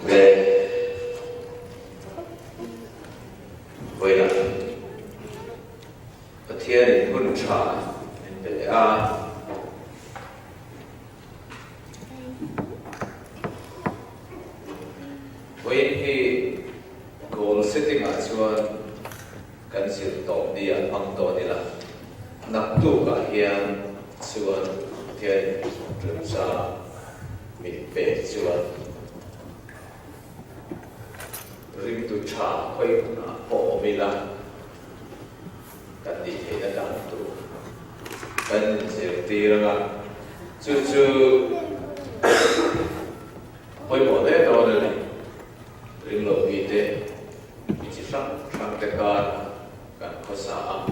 về với là thiên thì huân trả để với cái goal setting ở chuan kan sil top đi ăn hang to đi là nắp tu cả hiền chuan thiên rừng sa mình về chuan rim tu cha khơi bộ mi là kan đi thấy là đang tu kan sil ti là chú hồi bỏ đấy đó là rim lo vi thế chỉ sang cái kan có sao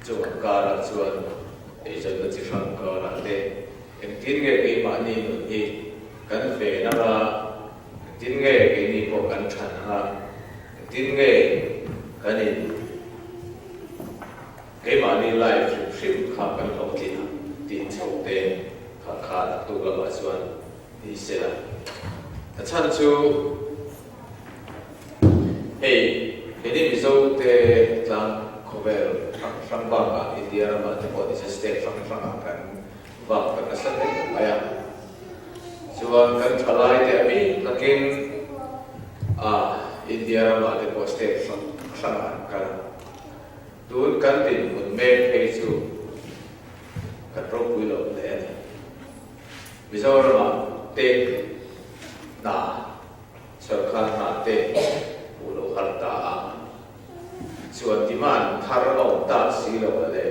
chú cả là chuan để cho nó chỉ sang cái là thế em tin nghe cái mà ni thì kan về nó là tin nghe cái ni bộ kan chăn ha tin nghe cái này cái mà ni live stream khác kan không tin sâu thế khá là tu là mà chuan thì sẽ là chăn chú hey cái này ví dụ thế là cover sang bang à India mà thì có thể step sang kan vâng kan asal ni ayah chuan kan thalai te ami lakin India ma te ko step sang kan tun kan tin mun me phei chu kan ro pui lo le ví dụ mà te na sarkar na te ulo har ta chuan demand thar lo ta si lo le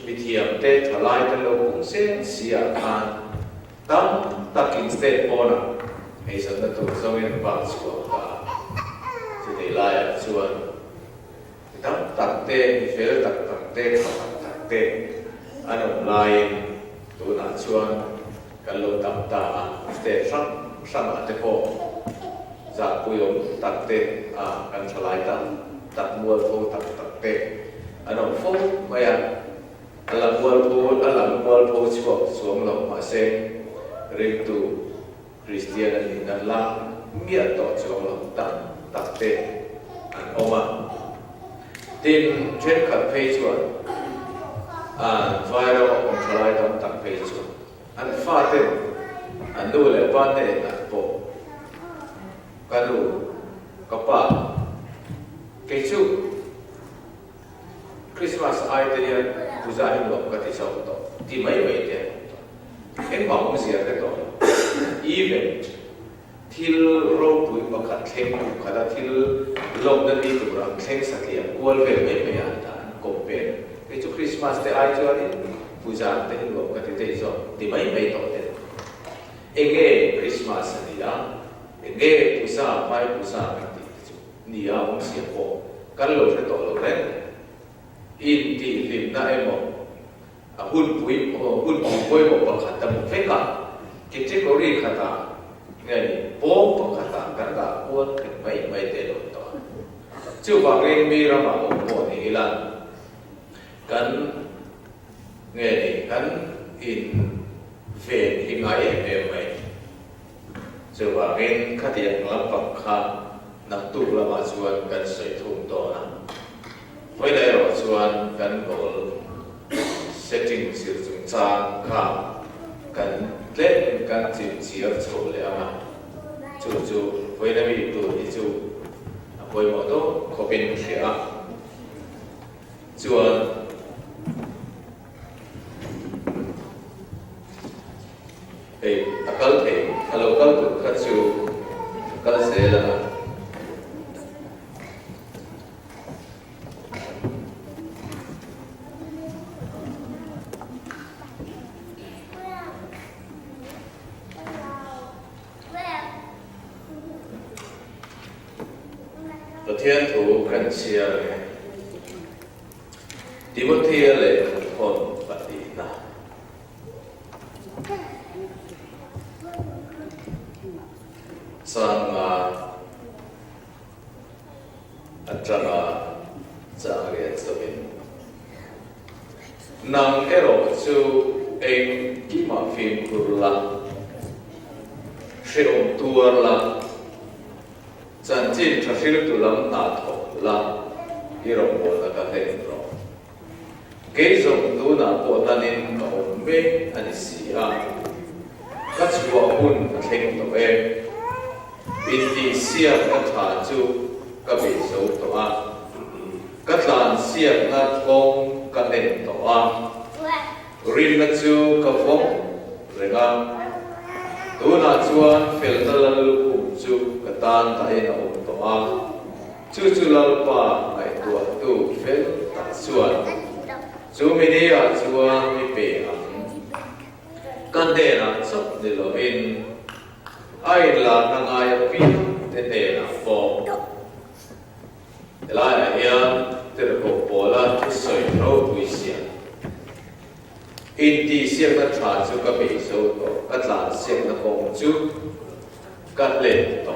mi thiam te thalai te lo kung sen sia khan tam takin state bona ei san da tu zo in ba chuan ka chu dei lai chuan tam tak te fel tak te tak te ano lai tu na chuan kan lo tam ta state sang te ko za puyom tak te kan thalai ta tak mual pho tak te ano pho maya alam mual pho chuak suam lo ma se rim tu Christian ni na la mia to chuak lo tak te an oma tin chen khat phei chuan viral on thalai tam tak phei chuan an fa te an du le pa te na po kalu kapa cái chú Christmas ai thế này puja hình lộc cái gì sao đó thì mấy vậy thế em bảo không gì cái đó event thil rô bụi mà khát khem khát đã thil lộc đã đi từ rằng khem sắc liền quên về mấy anh ta công về cái chú Christmas thế ai cho đi puja thế hình lộc cái gì sao thì mấy vậy đó thế em nghe Christmas này đó em nghe puja mai puja ni a om sia po kan lo se to lo ren in ti lim na emo a hun pui mo pa khat ta mo fe ka category khata ngai po pa khata kan da po mai te lo to chu ba ren mi ra ma o po ni lan kan ngai kan in ve hi ngai em mai chu ba ren khatia lam pa kha nằm tu là mà chuan cần sợi thùng to na với đây rồi chuan cần goal setting sử dụng cha kha cần lên cần chia chỗ lẽ mà chú với đây bị tu thì chú với một số có bên kia chuan hey akal thei alo kal tu kha chu kal se la thiên thủ cần chia Timothy lệ hồn và đi na sang atrama zare zoin nang ero chu em ki ma phim kurla sheom tuar la chỉ thật sự tu làm na thọ là cái rộng bộ là cái thế rồi cái rộng tu na bộ ta nên cầu mê anh xí à các chúa hun cái thế tổ em bên đi xia các thà chú các bị số tổ à các làn xia các công các nền tổ à rin các chú các phong rồi tu na chuan fel ta lal chu ka tan ta ina to a chu lal pa ai tu fel ta chuan chu mi ni a chuan mi pe ang kan de na chop de lo in ai la na ngai pi te na po la ya te ko pola tu soi ro pu sia in ti siang na tra chu ka be so to ka tla siang na kong chu ka le to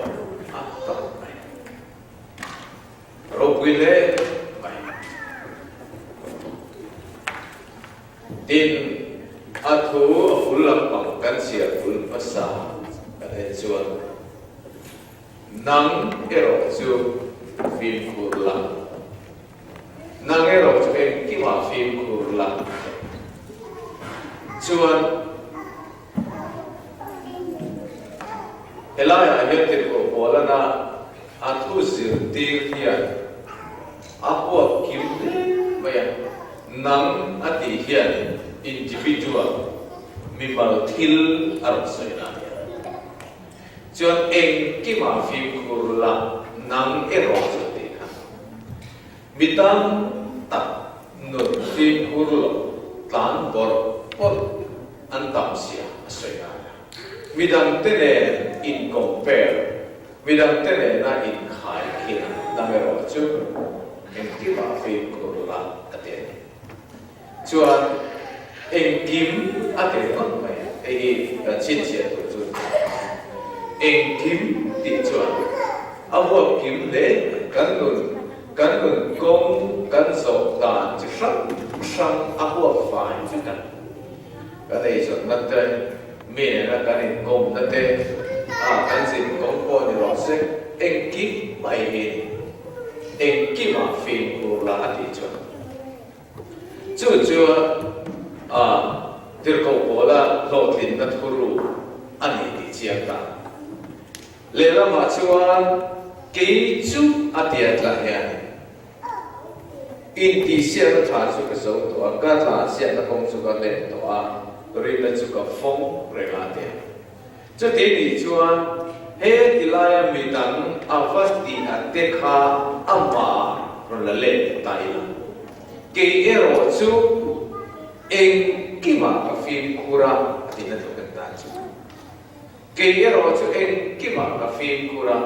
a to ro pui le tin a thu ul la pang kan sia ul pasa ka le chuan nang ero chu phim kur la nang ero chu em ki ma phim kur la chuan helaya hiatin ko bolana a thu zir tir hian a huak kim maya nang ati hian individual mimal thil aram soina chuan eng ki ma phim kurla nang ero choti kha mitam tak nur phim kurlo tlan bor an tam sia soina midang tene in compare midang tene na in khai khina namero chu en ki ma phim kurla ate chuan en kim ate kon mai ei ka chin sia tu chu en kim ti chuan awo kim le kan nun kong kan so ta chi sang awo fai chu kan cái này rồi mất đây mình là cái này gồm tất cả cái gì cũng có những loại sách anh kíp bài hình anh kíp mà phim của là gì chứ từ câu của là lộ tin đất huru anh ấy đi chia ta lẽ là mà chúa cái chú tiền là nhà in đi xe nó thả xuống cái số đó cái thả xe nó không xuống cái lên đó rồi nó xuống cái phong rồi là thế cho thế thì chúa hết thì lại mình đang avast đi để khá amma rồi là lên tay là cái ero chú anh khi mà cái phim kura thì nó được cái ta chú cái ero chú anh khi mà cái phim kura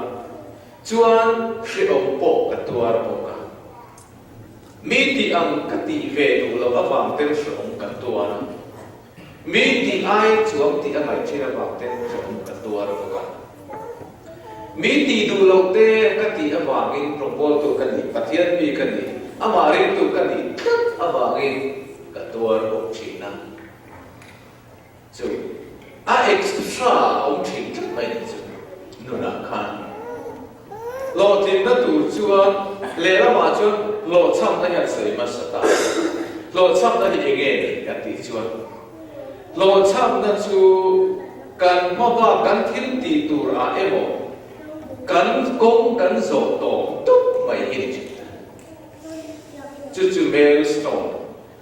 chúa sẽ ông bộ cái tua bộ mi ti ang kati ve lu lo awang ten song kan tua na mi ti ai chuang ti amai thira awang ten song kan tua ro ka mi ti du lo te kati awang in propol tu kan ni pathian mi kan ni amarin tu kan ni awang in kan tua ro china chu a extra ông chỉnh rất mấy chu nu na khan lo tin na tu chuan le la ma chuan lo cham na ya sei ma sa ta lo cham na hi nge ya ti chuan lo cham na chu kan ma ba kan thil ti tur a emo kan kong kan zo to tu mai hin chu milestone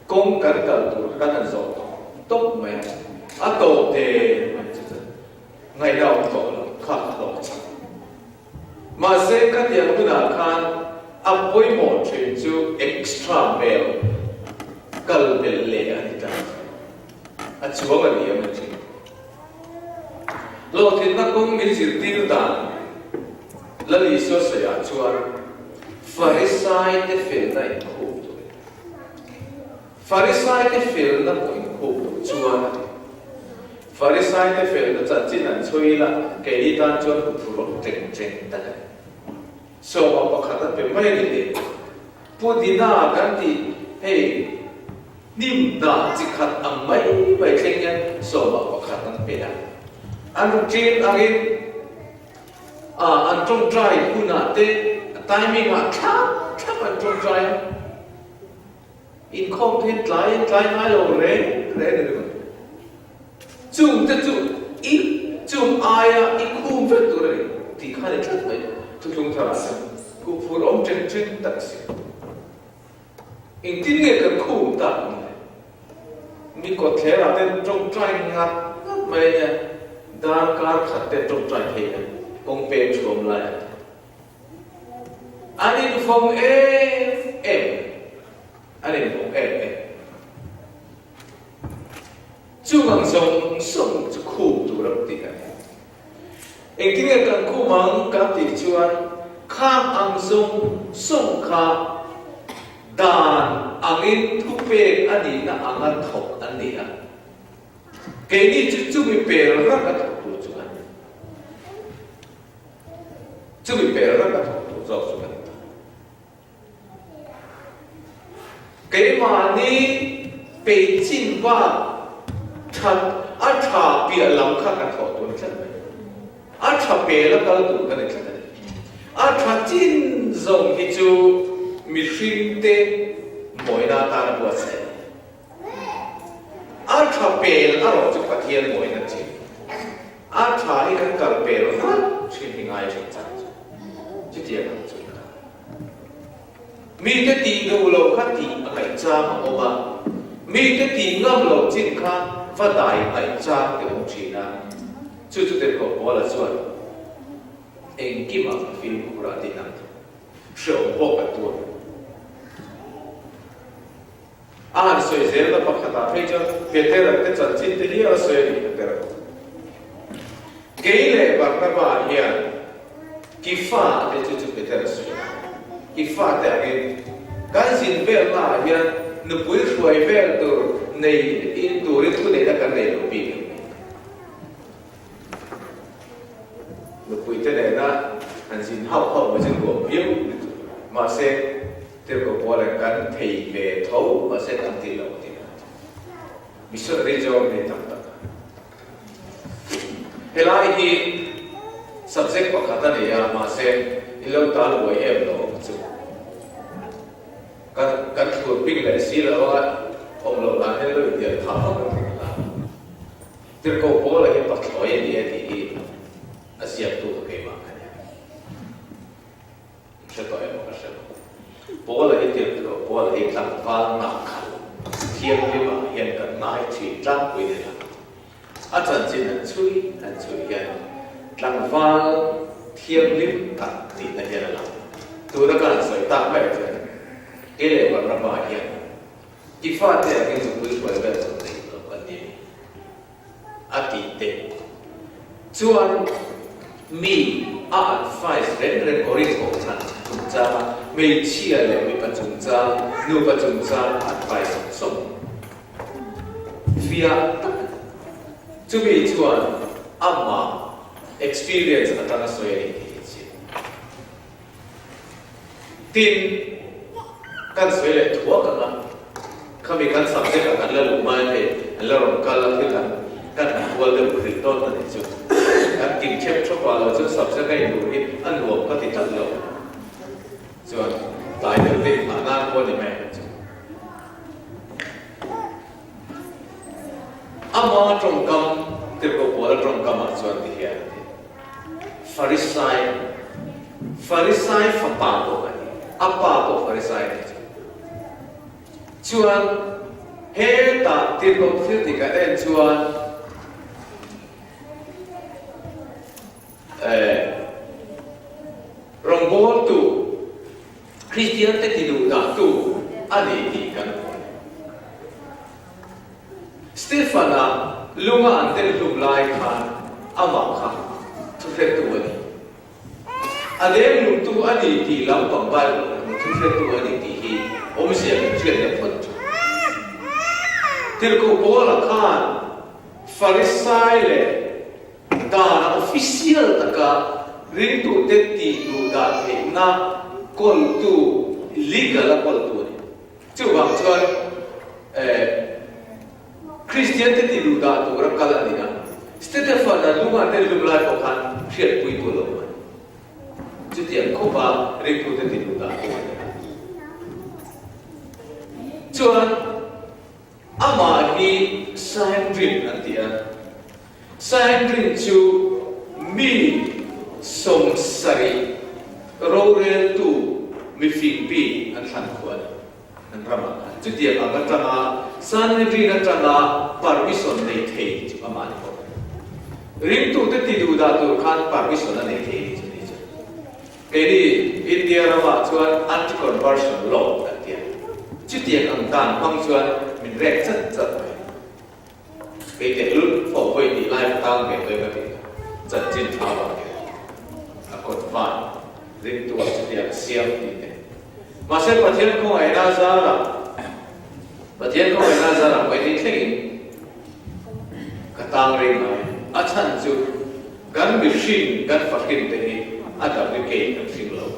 kong kan kal tur kan zo to tu mai a to te ngai rau to kha lo cham mà sẽ các nhà cũng là khan apoi một chuyện chú extra mail cần để lệ anh ta chúa mà đi mình chứ lo thì nó cũng mình chỉ tiêu đàn là lý do gì à chúa Pharisai cái phiền này khổ Pharisai cái phiền nó cũng khổ chúa Pharisai cái phiền nó chẳng chỉ là chơi là cái đi tan chúa cũng phụ lòng chênh ta so apa kata pemain ini pudina ganti hey nimda jikat amai baiknya so apa kata peda anu cin angin anh trong trai khu nà tê timing chắc anh trong trai in không thêm trai ngay lâu rẽ được chung chung ai ít khu vết tụi này thì khai được rất mấy thực dụng thà khu phù ông trên tận sự in tin nghe cái khu ta mi có thể là tên trong trai ngắt mấy đàn car khát tên trong trai thế ông bèn chuông lại anh đi phòng em anh đi phòng em chung ang song khu tu rap ti ka eng ti nge kan khu mang ka ti chuan kham ang song kha dan angin thu pe ani na angan thok ani a ke ni chu mi pe ra ka thok tu chuan chu mi pe ra ka thok tu zo chuan ke ma ni pe chin ba anh thà bia làm khác cả thọ tuần chân anh thà bia là cái tuần cái này chân anh thà chín dòng cái chú machine te mỗi na ta là bữa sẽ anh thà bia là rồi chú phát hiện mỗi na chín anh thà cái cái bia là chỉ hình ai chỉ chân chỉ tiền là chú mi cái tiền đâu lâu khác tiền ở cái cha mà ông bà mi cái tiền ngâm lâu chín khác phát đại ai cha cái ông chị na chú để có bỏ là chuẩn anh kim mà phim của ra đi nè sợ bỏ cái tuổi anh soi dễ là bắt khát thấy cho biết thế là cái chân chín thì là soi đi thế là cái này bắt các bạn hiểu cái pha để chú biết thế là soi cái pha để cái gì về là hiểu nó bùi xuôi về từ này in tuổi itu này là cái này nó bị nó bùi thế này là anh xin học với những bộ biểu mà sẽ tiêu cực bỏ lại cái thầy về thấu mà sẽ tăng tiền lợi tiền vì sao để cho mình tăng tăng thế lại thì subject của khát này mà sẽ lâu ta là em đó cái thuộc pin lại xí là ông老闆喺度又談翻佢啦，啲個波嚟嘅白菜嘅嘢啲，啊試入到幾萬嘅，唔識到有冇得識？波嚟啲個波嚟啲冷花硬球，天啲嘛現緊買全爭佢哋啦，一陣先係吹嘅，冷花天啲特別嘅嘢啦，到得間水得咩啫？幾嚟揾乜嘢？cái phát triển cái dụng cụ của cái dụng này là vấn đề ati chuan mi advice ren có riêng của thằng chúng ta mấy chia là mấy bạn chúng ta nếu bạn chúng ta advice sống via chú bị chuan amma experience ở trong số này tin kan số này thua cả mà kami kan subject akan lalu mai lalu kalau kita kan walaupun berita tadi tu kan tingcap coba lalu tu subject yang dulu an luar kan tidak lalu so tai dari mana pun ni mai amma trong kam terkopola trong kam acuan dia Farisai fapato apa tu Farisai chuan he ta tin lom thil ti ka en chuan rong bol tu Christian te ti du da tu ani ti kan Stefana lunga ante lum lai khan ama kha thu fe tu ani adem lum tu ani ti lam pang bai thu fe tu ani ti hi om se chuyện này phật til ko bola khan Farisai le da official taka ring tu te ti du da the na kol tu legal kol tu ni chu bang chuan Christian te ti du da tu ra kala ni na Stefan na lunga te lumlai ko khan thiet pui tu lo chút tiền không ba riêng tu tới tiền đó chuan ama hi Sanhedrin anh tia Sanhedrin chu mi som sari rorel tu mi Philippi an han khuan an rama chút tiền ang tanga Sanhedrin an tanga permission nei thei chu ama ko rim tu te ti du da tu khan permission nei thei chu ni chu keni India rama chuan anti conversion law an tia chút tiền ang tan hong chuan min rek chat chat cái cái lúc phổ quay đi lại tăng về tới cái giật trên tháo vào cái cột ván riêng tuổi chút tiền xiêm thì thế mà sẽ phát hiện không ai ra là phát hiện không ai ra là vậy thì thế cái tăng riêng này ở chân chú gắn bị xin gắn phát hiện thế ở đâu cái cái xin lâu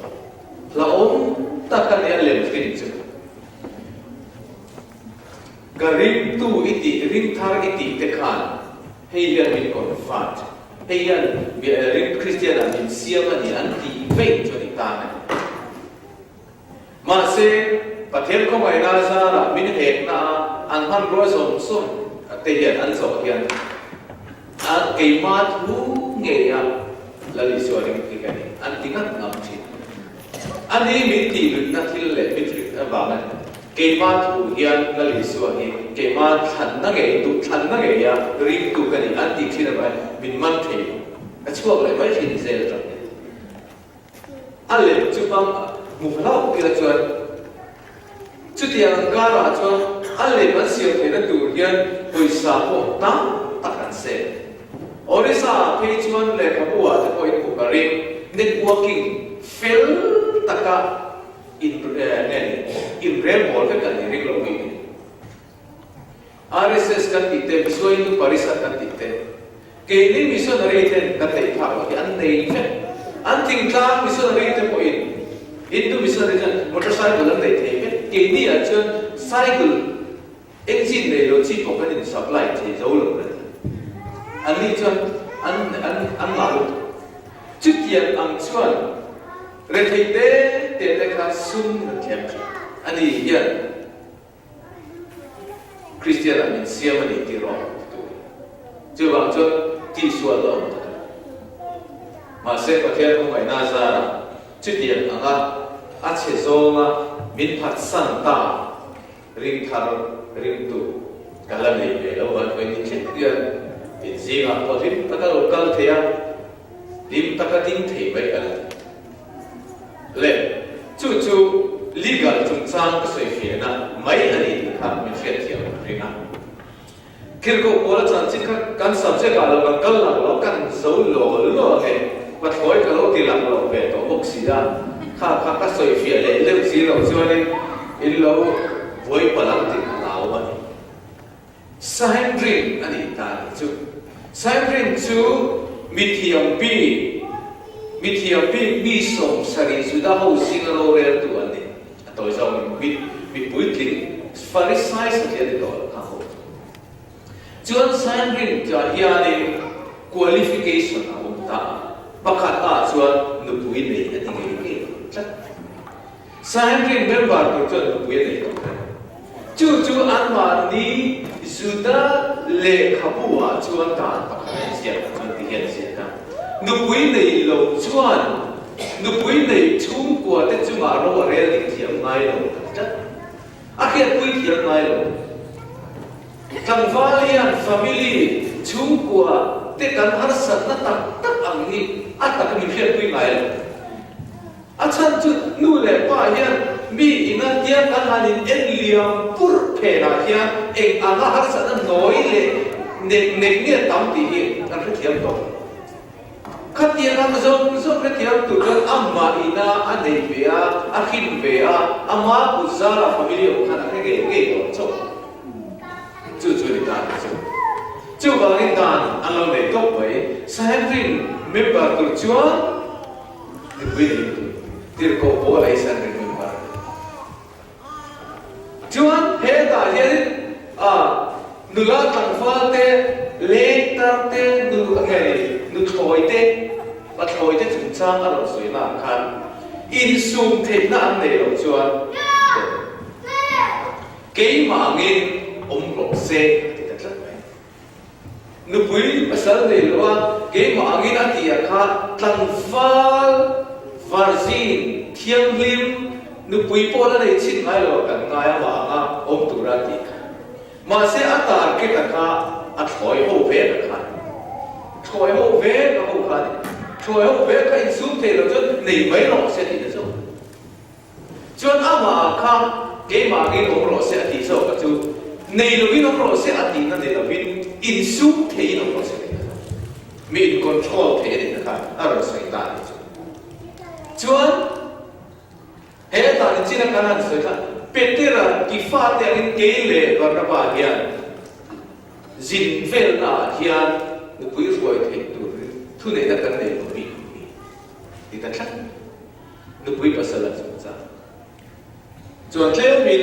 là ông ta cần phải làm cái gì cái ring tu iti ring thar iti tekhan heian min confront heian ring Christian min siam ani anti faith cho ni ta ma se pathen ko mai na za la min hek na an han ro som som te hian an zo hian a ke ma thu nge ya la li so ring ti ka ni an tingat ngam thi ani min ti lu na thil le min tri ba na cái mà thu hiền là lý do gì cái mà thành năng cái tu thành năng cái ya riêng tu cái này anh đi khi nào vậy mình mang theo cái chỗ lại mấy chuyện gì rồi anh lấy chụp bằng một lâu cái là chuyện chút tiền cả là chuyện anh lấy bằng siêu thế là tu hiền với sao cũng tăng tăng hơn sẽ ở đây sao cái chuyện này các bộ thì có ít cái riêng networking fail tất cả in real world kan ni ring lo mi RSS kan tite bisoi tu parisa kan tite ke ni missionary ten kan te tha ki an nei fe an ting tlang missionary te po in tu missionary jan motorcycle an nei the ke ni a chon cycle engine nei lo chi ko kan in supply che zo lo an ni chon an ma lo chút tiền ang chuan re thei te ka sum thiam ani hian Christian amin siam ani ti ro chu bang chu ti sual lo ma se pathian ko mai na za chút tiền anga a che zonga min phat san ta ring thar ring tu kala nei ve lo ban ko ni che ya in zinga ko rim ta ka lokal thea dim ta ka ding thei bai al le chu legal chung chang ka soi fe na mai ani kha min fe thiam ringa kir ko ola chan chin kha kan subject ala ban kal la lo kan zo lo he pat khoi ka lo ti la lo ve to bok si da kha ka soi fe le si lo chuan in lo voi palang ti lao ma Sanhedrin ani ta chu Sanhedrin chu mithiam pi mi som sari sudah ho singalo rel tu ane atau jauh mi puitin Pharisee saja di dalam kamu. Jual Sanhedrin jadi qualification awak tak bakat jual nubuin ni nanti ke. Sanhedrin member tu jual nubuin ni. Cucu anwar ni sudah le kabua jual tan bakat siapa nanti yang siapa. Nubuin ni lo jual nubuin ni chung kuat tu cuma roh rel di tiang mai lo. Akhir pui tiang mai lo. Kang valian family chung kuat tekan harus nak tak angin atau kami fikir pui mai lo. Acan tu nule payan mi ingat dia kan hanin liam pur pera dia anga harus nak noi le nek ni tam tihi kan tiang to. Katian ang zong katian tu kan amma ina anei bea akin bea amma uzara family o kan ke to chu ni ta chu ba ni dan alo ne tok bai Sanhedrin member tu chuan ni bui ni tu tir ko bo lai Sanhedrin member chuan he da ye nula tang fa te le tar te nu ngai nu thoi te bắt hồi thế chúng trang ở rồi là khăn in zoom thế na anh này rồi chuan cái mà nghìn ông lộ xe thì thật rất vậy nếu quý mà sáng này là cái mà nghìn anh thì khá thằng var zin thiêng liêm nếu quý po là này chín ngay rồi cần ngay mà ông tu ra thì mà sẽ ăn ta cái tất cả ăn thổi hậu về tất cả thổi hậu về nó hậu cả thổi hậu về cái in zoom thế rồi cho này mấy lọ sẽ thì được rồi cho nên mà khá cái mà cái ông lộ sẽ thì sao cái chú này là vì ông lộ sẽ thì nó này là vì in zoom thế ông lộ sẽ mình control thế này cả ở rồi sai ta chuan hệ ta nên chỉ là cái nào sai ta Peter ki fa te in ke le Barnaba hian zin vel na hian nu pui ruai the tu thu ne ta kan nei mi ti ta thak nu pui pasala cha chuan tle min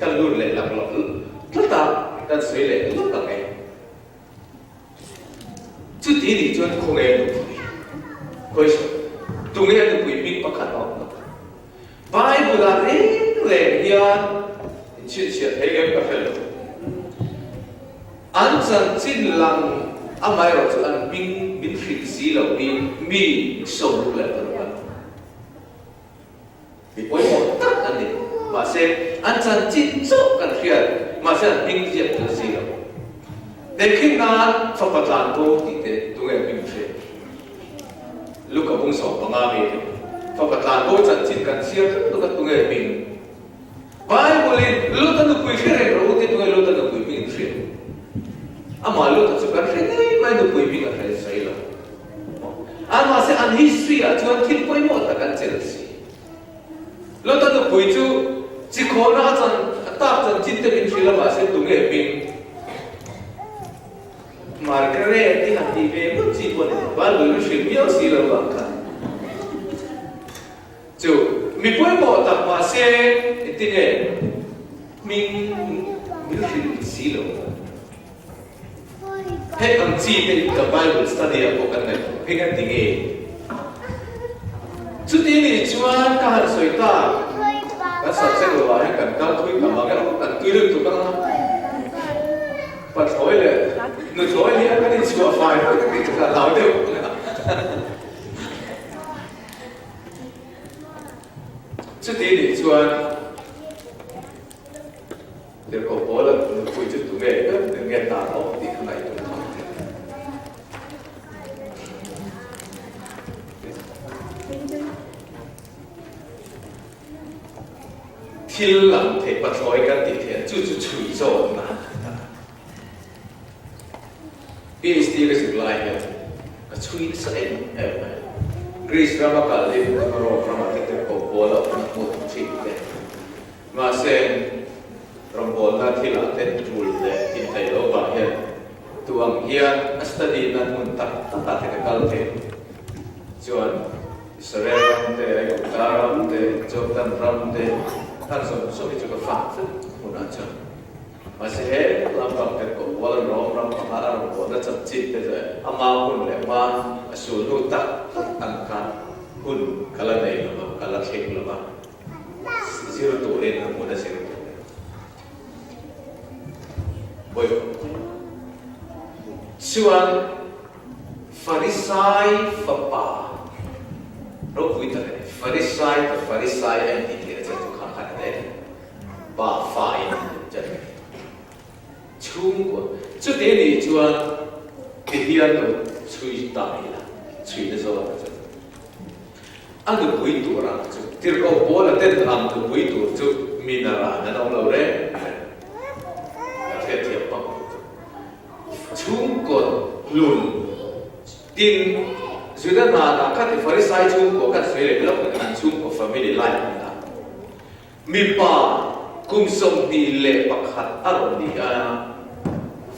kan lu le lak lok ta kan sui le lak ka ngai chu ti ni chuan khong e nu koi so tu nge nu pui mi pakhat no Bible la le hian chuyện chuyện thấy em cà phê rồi anh chẳng chín lăng anh mai rồi cho anh bin phịch xí là mi sầu lúc lại rồi bạn vì ôi một tất anh đi mà xem anh chẳng chín chốt cần phiền mà xem anh bin diệt được gì rồi để khi nào phật bát lan cô thì thế tụi em bin phịch lúc cả bung sầu bằng ai vậy phật bát lan cô chẳng chín cần xia lúc cả tụi em bin Bible lu ta nu pui khere ro te tu lu ta nu pui bin khere ama lu ta chukan khere nei mai nu pui bin khere sai lo ama se an history a chuan thil poi mo ta kan chel si lu ta nu pui chu chi kho na chan ta chan chin te bin thila ma se tu nge bin mar kre ti han ti ve mu chi ko ne ba lu shi mi si lo ba ka chu mi poi mo ta ma se ti ne mình xí lỗ hết ông chi bên cái Bible study ở bộ cái này hết cái tiếng nghe chút tí này chúa các hạt soi ta các sản xuất đồ lại cần cao thui cả mà cái nó cần thui được tụi con và thổi là nó thổi thì cái này chúa phải cái là lão đều chút tí này chúa để có bố là vui chút tụi nghề đó để nghe ta nói thì cái này cũng không thiên làm thể bắt thói cái gì thì chú chui cho mà PhD cái sự lại là cái chui nó sẽ em Greece ra mà cả lên cái rồi mà cái có bố là một chuyện đấy mà xem Rambol na thila ten tool le in thai lo ba hian tuang hian study na mun tak ta technical te chuan Israel ram te Ayuda ram te Jordan ram te tan so chu ka fa mun a chuan ma se he lam kam te ko wal ram ma ram ko na chap chi te je ama hun le ma asul nu tak an ka hun kala nei lo kala thek lo ba zero to le na mun a zero Boy, chuan Pharisai Papa, rồi vui thật đấy. Pharisai anh đi kia chân tu khang khang đấy, ba phai chân. Chung của, chút thế này chuan cái hiền đồ chui tai là, chui được rồi chân. Anh được vui tu ra, tiêu cầu bố là tên làm được vui tu, chút mina ra, nên ông lâu đấy. Chung con lùn tin dưới đất mà các cái Pharisai chung của các suy lệ lớp của anh chung của family life là mi pa cùng sống đi lệ bạc hạt ở đi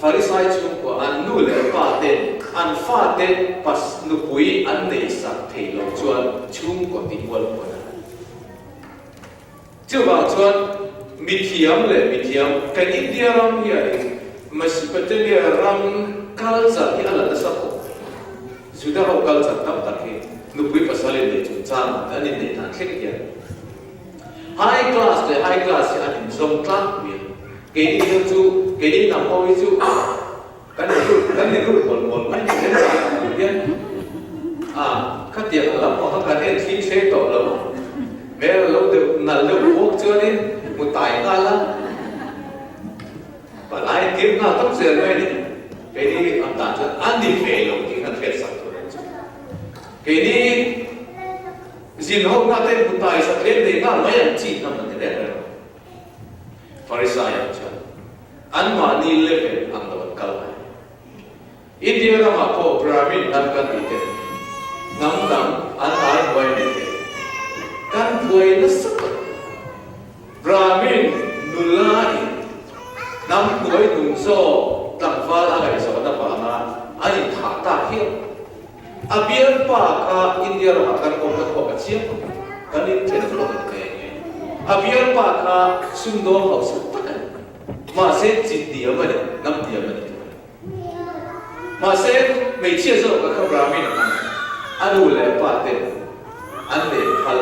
Pharisai chung của anh nu lệ pa tên anh pha tên pas nu pui anh này sắc thầy lòng chuan chung của tình quân của anh chưa vào chuan mi thiam cái India ram here Mesopotamia ram culture hi ala da sako sudah kau kal santam tapi nupui pasalin ni cuma dan ini nak klik high class ni anin zong class ni kini itu kini nampak itu kan itu bol main ni kan kan dia kalau mau kan dia tin saya tahu lah mereka lalu nalu buat je ni mutai kalah balai tim nak tak sesuai ni kini anda tu andi fail kita fail satu kini zinhok nak tem mutai sakit ni kan macam cik nama ni dah Farisai aja anmani level anda kalah India ramah ko Brahmin namkan itu namkan anai boy ni kan boy nasab Brahmin nulai nam boy nungso tangfal agak isap apa na ani thata hiu abiar pa ka India ramah kan ko kecil kan ini telefon ni abiar pa ka sundor house tak masih dia mana nam dia mana masih macam tu kalau Brahmin anu lepas tu ande hal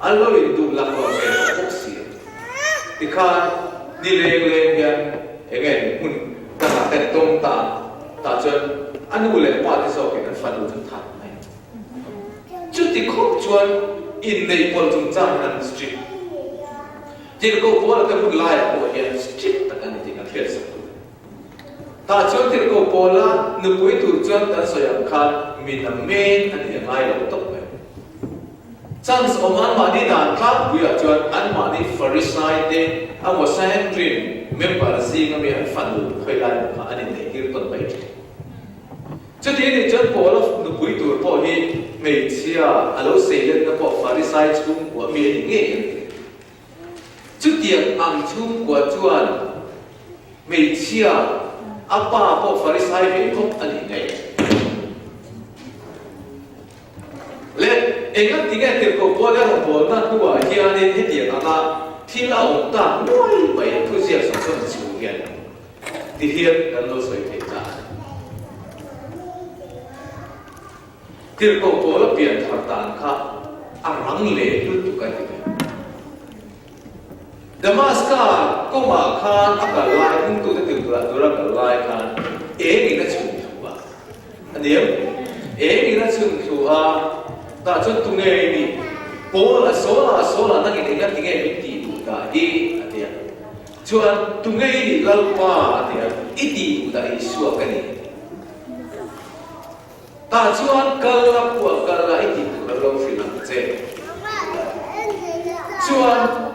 Allah itu lakukan eksekusi ikan nilai yang again pun tak tertong tak jen anu lepas tu kita faham tu tak jadi kau jual ini pun jumlah dan strict jadi kau boleh tu layak kau yang strict takkan tinggal biasa tak jual jadi kau boleh nupui tujuan dan soyangkan minamen ani yang lain untuk chance oman mani dan tak buat jual an mani Farisai de amu Sanhedrin member si kami an fandu khailan ka ani nekir ton baik jadi ini jual boleh nupui tu boleh media alo selen na po Farisai chung wa mi ni jadi ang chung wa jual media apa po Farisai itu ani ngai le engat tiga terko boleh orang nak dua dia ni dia kata tilau tak mulai bayar tu siapa sesuatu sebagian dihir dan lo soi kita terko boleh biar harta angka orang le itu kan dia Damaskar kau makan agak lain untuk tertular galai kan ini nak cuma dia ini nak cuma tak contoh ni bola sola nak kita tinggal di buka di dia cuan tungai ini lalu pa dia itu dari suap kan ini tak cuan kalau itu kalau film je cuan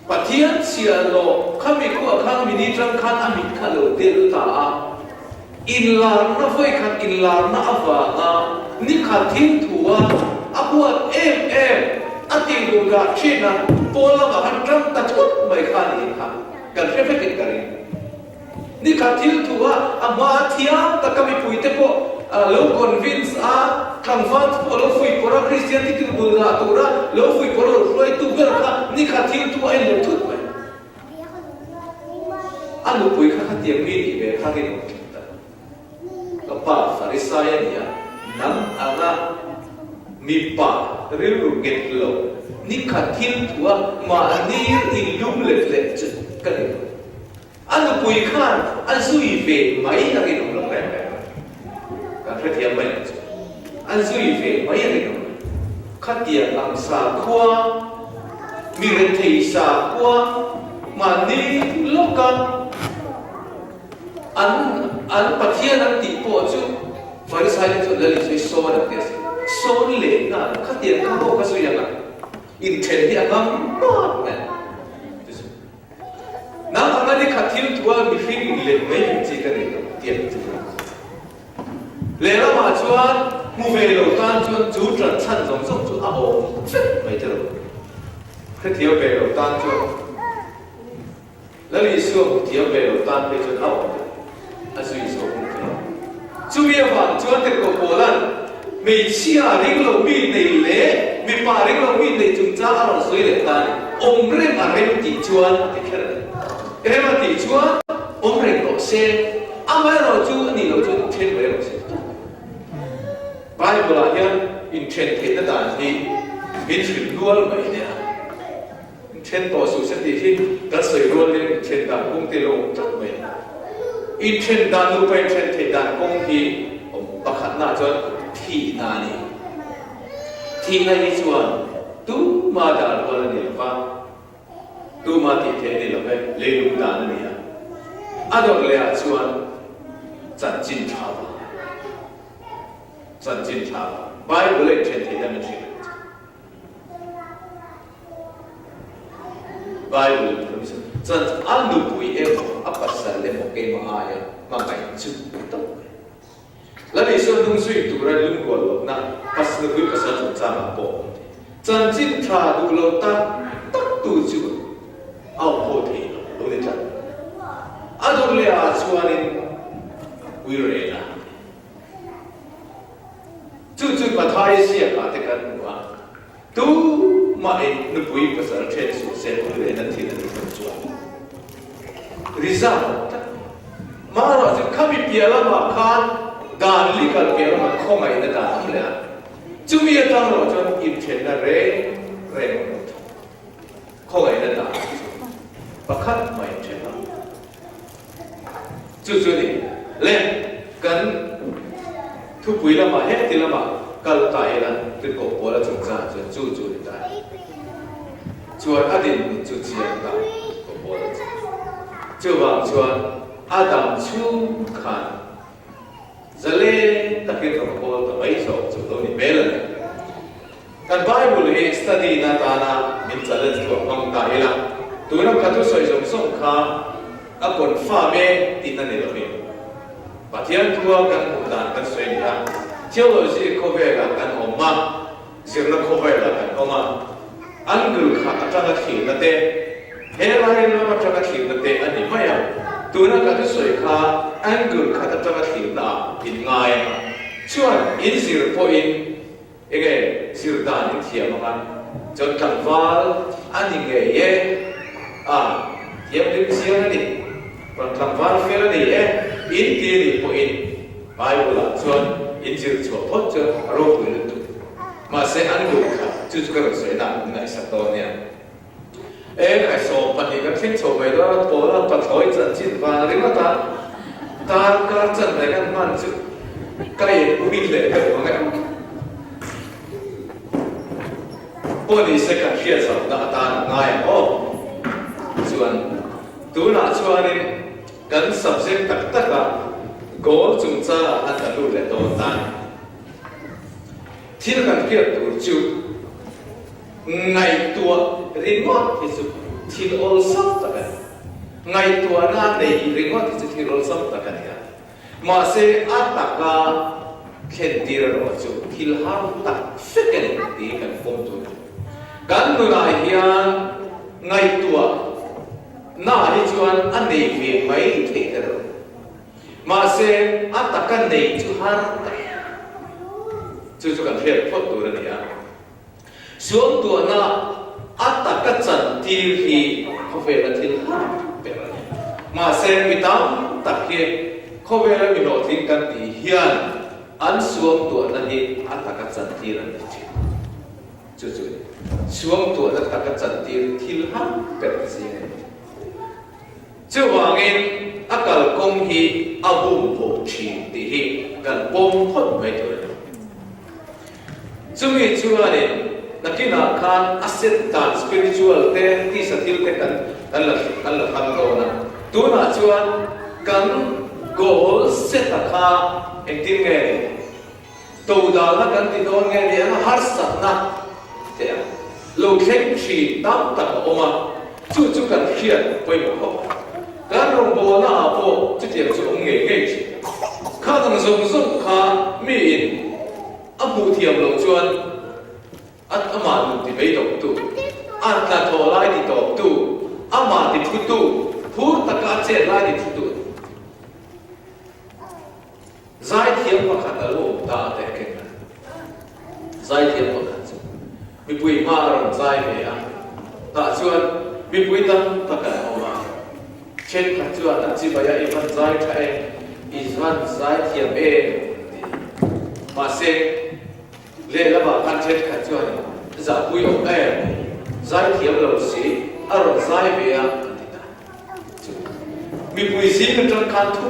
Patian sialo kami ni jang kan amit kalau delta inlar na foi kan inlar na ava ni khatin tua abuat ati duga china pola ba hanram tatut mai khani kan perfect kari ni khatin tua ama thia ta kami puite po lo convince Kamfat polo fui pora Christian titir bulga atura lo fui polo floi tu berka ni khatil tu ai lo tut mai anu pui khatiam mi ni be khagin ta kapa Farisai ni nam aga mi pa rilu get lo ni khatil tu ma ni ilum le flet kan anu pui khan azui be mai na ki lo re kan khatiam mai an zui ve mai ni khatia ang sa khwa mi ren thei sa khwa ma ni loka an pathia nan ti po chu Farisai chu lali sei so na tes so le na khatia ka ho ka su ya na in then hi agam ma na anga ni khatil tua mi fin le mai chi ka ni tian chu le la ma chuan mu về đầu tan chuan chú trần chân giống giống chú ảo mấy thứ cái thiếu về đầu tan chuan lấy lý xưa một thiếu về đầu tan về chuan ảo anh suy số không thiếu chú biết rằng chuan thì có bộ lần mình chia riêng lâu mi này lẽ mình pa riêng lâu mi này chúng ta ở dưới lệ tan ông riêng ở bên tỷ chuan cái mà tỷ chuan ông riêng có xe anh ấy nói chú anh ấy nói chú thêm về rồi Bible là hiện in trend thế đó là gì in trend luôn vậy nè trend tổ số sẽ thì các sợi luôn lên trend đàn công ty luôn chắc vậy in trend đàn lúc bên trend thế đàn công ty bác khát na cho thi na này thi na đi chuan tu mà đàn luôn là gì vậy tu mà thì thế này là vậy lấy đúng đàn này à đó là chuan chân chính thảo chân chính thảo Bible lên trend thế đàn mình Bible chân ăn đủ bụi em áp bắt sang lên một cái mà ai mà cái chữ tao là đi soi nung suy tụ ra lưng của lộc na bắt sang bụi bắt sang chúng ta mà bỏ chân chính thà đủ lộc ta tắc tụ chữ ao hồ thì đúng đấy chứ à đó là chuan in quy rể na chữ mà thay xia cả thế cái nữa tu mà em nó bùi bắt sang trên số xe quy rể na thì nó được chuan Rizal, mana tu kami piala makan dan likal piala makan mai na dan le. Cumi atang lo jon im chen na re kong ai na dan. Pakat mai chen na. Chu ni le kan thu pui la ma he ti la ma kal tai la ti ko po la chung sa chu ni ta. Chuan adin chu chi ta ko po la. Chưa bằng chuan Adam chu khan zale takin ro ko ta mai so chu do ni bela kan Bible he study na ta na min challenge ko ngam ta ila tu na ka tu soi som som kha a kon fa me tin na ne lo me ba thian tua kan ko dan kan soi ni ha theology ko ve la kan oma zir na ko ve la kan oma angul kha atanga thi na te hela ma tanga thim na te ani maya tuna ka tu soi kha angle kha ta tanga thim na in ngai ma chuan in zir po in ege zir dan in thiam ma chon kan wal ani nge ye a yem lim sian ani pan kan wal fel ni e in ti ni po in Bible la chuan in zir chu phot chu ro pu ni tu ma se angle kha chu chu ka soi na ngai sa to nia cái số phần thì các thiên số về đó tối là phần thối dẫn chín và nếu mà ta các chân này các man chứ cái uy lệ cái của người bữa đi sẽ cần chia sẻ đã ta ngay ô chuan tú là chuan nên cần subject tất cả goal chúng ta ăn đã đủ để tồn tại thiên cần kia đủ chịu ngày tua remote thì sự thiên ol sắp tất cả ngày tua na này remote thì sự thiên ol sắp tất cả nha mà sẽ áp đặt cả khen đi rồi chứ thiên hao tất tất cả đi cần phong tu cần người này hiền ngày tua na đi chuan anh này về mấy thế rồi mà sẽ áp đặt cả này chú han chú cần hiểu phong tu rồi nha xuống tua na át ta cắt chân tiêu thì không phải là thiên hạ mà xem bị tám tập kia không phải là bị nổi tiếng căn thì hiền ăn xuống tua na đi át ta cắt chân tiêu là chú xuống tua na ta cắt chân tiêu thiên hạ bền gì chú hoàng in akal công hi abum bộ chi thì hi gần bom phật mấy tuổi chú nghĩ chú anh nakina khan asset dan spiritual te ti satil te kan Allah khan do na tu na chuan kan goal set kha engtin nge to da na kan ti don nge ni har sat na te lo khem chi tam ta oma chu kan khian poi mo ko kan rong bo na po chu tiam chu nge nge chi kha dang zong kha mi in abu thiam lo chuan at ama ti bei dok tu at la tho lai ti dok tu ama ti phu tu phur ta ka che lai ti phu tu zai thiam pa khat alo ta te ke zai thiam pa khat mi pui ma ron zai me a ta chuan mi pui tam ta ka oma chen khat chuan ta chi ba ya i van zai tha e i van zai thiam e ma se lệ là bà khăn chết khăn cho này giả quy ông em giải thiệp lâu sĩ ở rồi giải về mi bùi sĩ nó trong khăn thu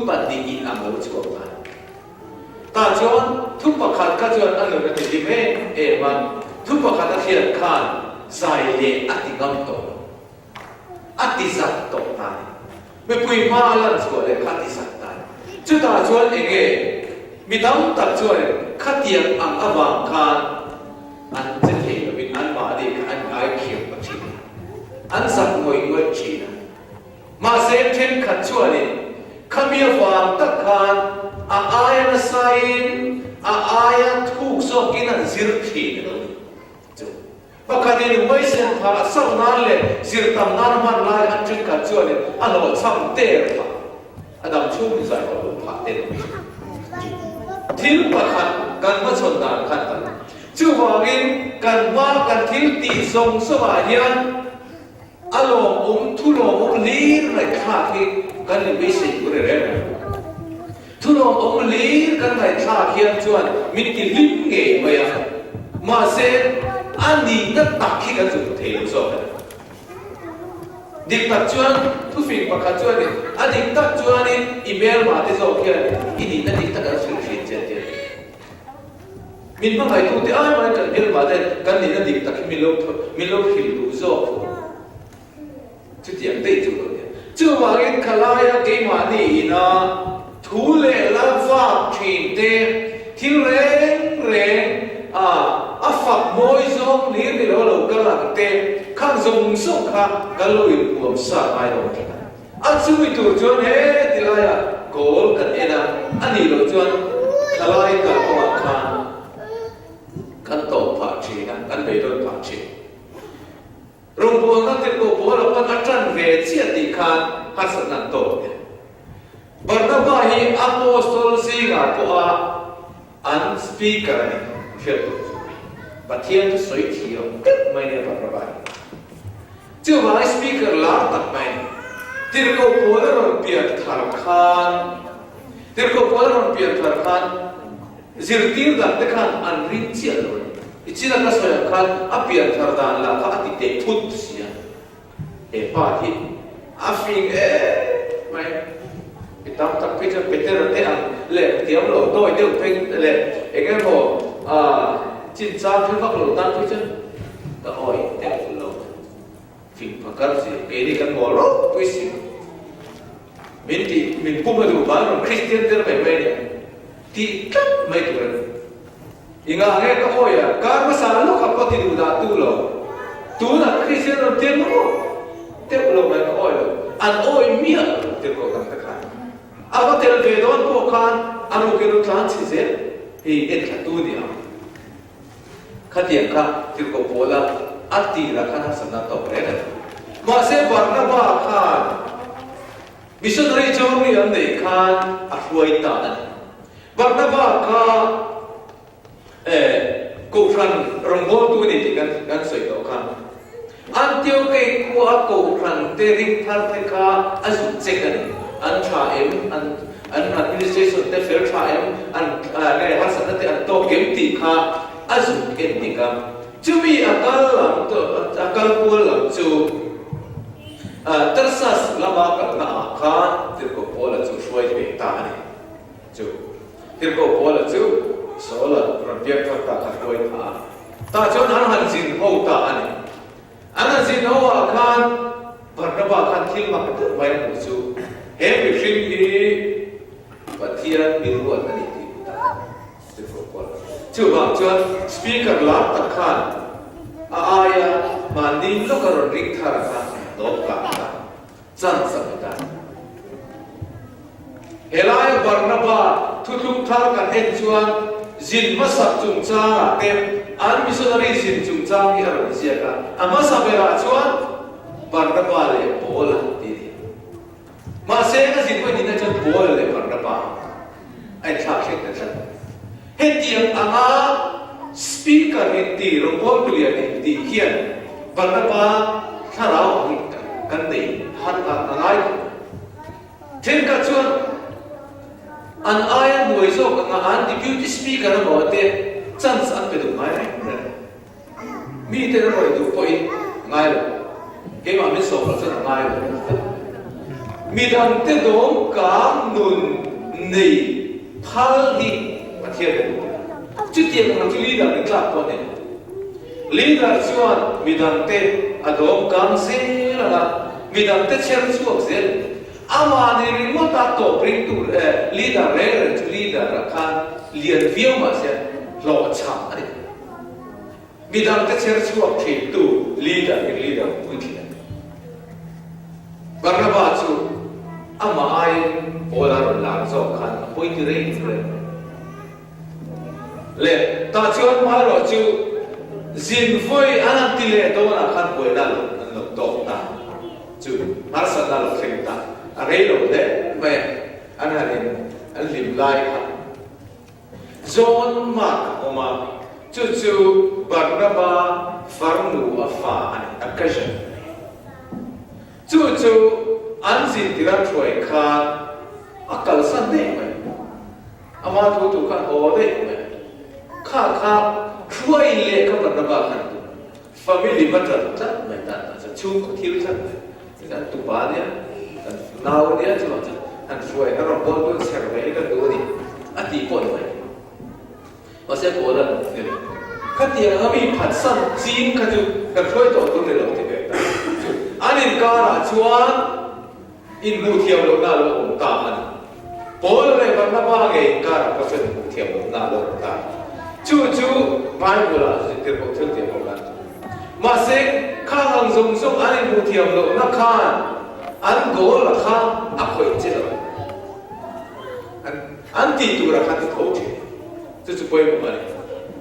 bật đi in ám ấu chúa bà ta chọn thu bật khăn các chọn anh ở đây thì mẹ em mà thu bật khăn các hiện khăn giải lệ ati ngâm tổ ati giặc tổ này mi bùi ma lần chúa lệ ati giặc này chú ta chọn anh nghe mi đóng tập chọn khát tiếng ang avang khan anh sẽ thấy là mình anh mà đi anh ai khiêm mà chỉ anh giặc ngồi chỉ mà sẽ thêm khát chọn này khamia vàng tất khan ai na sain ai thuk so kia anh zir thi nữa và cái này mới xem phá sau nan lệ zir tam nan man lai anh trên khát chọn này anh lo chăm tê phá adam chung giải vào phá tê thiếu bạc khăn cần mất chọn đàn khăn tận chưa vào in cần ma cần thiếu tị sông số bài hiền alo thu lo lý lại khác thì cần để basic của đấy thu lo lý cần lại khác hiền chuan mình thì lính nghề vậy mà sẽ anh đi đất tắc khi cần dùng thế rồi đi tắc chuan thu phim bạc khăn chuan anh đi tắc chuan email mà thế rồi kia đi đất đi tắc ở trên phim chết mình mang hai tu thì ai mà cần hiểu mà thế cần đi nó đi tắc mình lâu hiểu đủ rồi chứ tiếng tây chú rồi chứ mà cái kalaya cái mà đi na thu lệ là pháp truyền thế thiếu rèn phật môi giống liền thì đó là cái là cái khang dùng sông khang cái lối buồm sa ai đó anh chú bị tụt chôn hết thì là cố cần ena anh đi rồi chôn kalaya cái ông khang kan tổ phật chỉ kan bề đôi phật chỉ rung buông các tiết cổ bố là con ăn về chia tỷ khan hát sẵn nặng tổ Barnabas hi apostol si ngà của an speaker này phiền và thiên tu suy thiêu tất mấy nè Barnabas chưa vào speaker lá tật mày tiết cổ bố là rồi biển thar khan tiết cổ bố là rồi biển thar khan zirtir dan te khan an rin chia rồi chỉ là cái số khan apian thar dan là các ati te thut sia e pa thi afing mày tam tak picture Peter te ang le tiam lo tôi tiêu ping le cái hồ chín trăm phiên pháp lo tam picture ta oi te lo phim pakar si cái đi kan ngồi lo tôi xin mình cũng là đủ bán rồi Christian te mày mày thì tất mấy tuổi inga nghe cái oi à cái mà sao lúc học có thì đủ đã tu lo tu là Christian rồi tiền nó te lo mày cái oi lo an oi mía te có cảm thấy apa tel ke don po khan anu ke ru tlan chi se hi et kha tu dia khatia ka til ko pola ati ra khan sana to re ma se Barnabas khan missionary journey an nei khan a huai ta an Barnabas ka ko fran rongbo tu ni ti kan soi to khan antio ke ku a ko fran te ring thar the ka azu chekan an tra em an administration te fair tra em an cái har san te an to kem ti kha azu kem ti ka chumi akal lam to akal pul lam chu tarsas lama ka na kha tir ko pola chu shoi be ta ni chu tir ko pola chu sola rabia ka ta khoi ta chon an han jin ho ta ani an jin ho khan Barnabas khan thil ma ka mai mu chu everything he but here we do what they do chưa vào chưa speaker lát tắc khan ai mà đi lúc rồi rinh thar khan đó cả chân sẵn ta Elai Barnabas thu thúc thar cả hết chuan zin mà sắp chung cha tem an missionary zin chung cha đi ở Malaysia cả ama sabera chuan Barnabas le bola mà sẽ cái gì vậy thì nó chân bùa lại còn nó bảo anh sao sẽ cái chân hết tiếng anga speaker hết tiếng rồi bùa bùa hết tiếng hiền và nó bảo thà nào cái này hắn là ngay trên cả chuan an ai nuôi zo ka an deputy speaker mo te chance an pe du ngai re mi te ro du point ngai lo ke ma mi so ka sa ngai lo mi dang te dom ka nun nei phal di pathian chu tiang na leader ni klap ko ne leader chuan mi dang te adom kam se la mi dang te cher chuak zel ama ni ri mo ta to bring to leader re to leader khan lian viau ma se lo cham ani mi dang te cher chuak thi tu leader ku thi barnaba chu ama ai polar la zo khan point re le ta chuan ma ro chu zin foi anak ti le do na khan poi na lo to ta chu har sa na lo theng ta a re lo le me ana rin al lim lai kha zon ma oma chu barnaba farnu afa ani occasion chu an zin tira thoi kha akal san de me ama tu khan o de me kha khuai le ka barnaba khan family matter ta me ta chu ko thil sa ta tu ba ne now ne chu ta an thoi na ro bon bon ser ve ka do ni ati pon mai wa se ko la ne ka ti a mi phat san jin ka ju ka thoi to tu ne lo ti be ta anin ka ra chuan in mu thiam lo na lo om ta man bol le barnaba ge ka ra ka se mu thiam lo na lo ta chu Bible la te ko thil te ko la ma se kha hang zong zong ani mu thiam lo na khan an go la kha a khoi che lo an ti tu ra kha ti ko che chu poi mo ani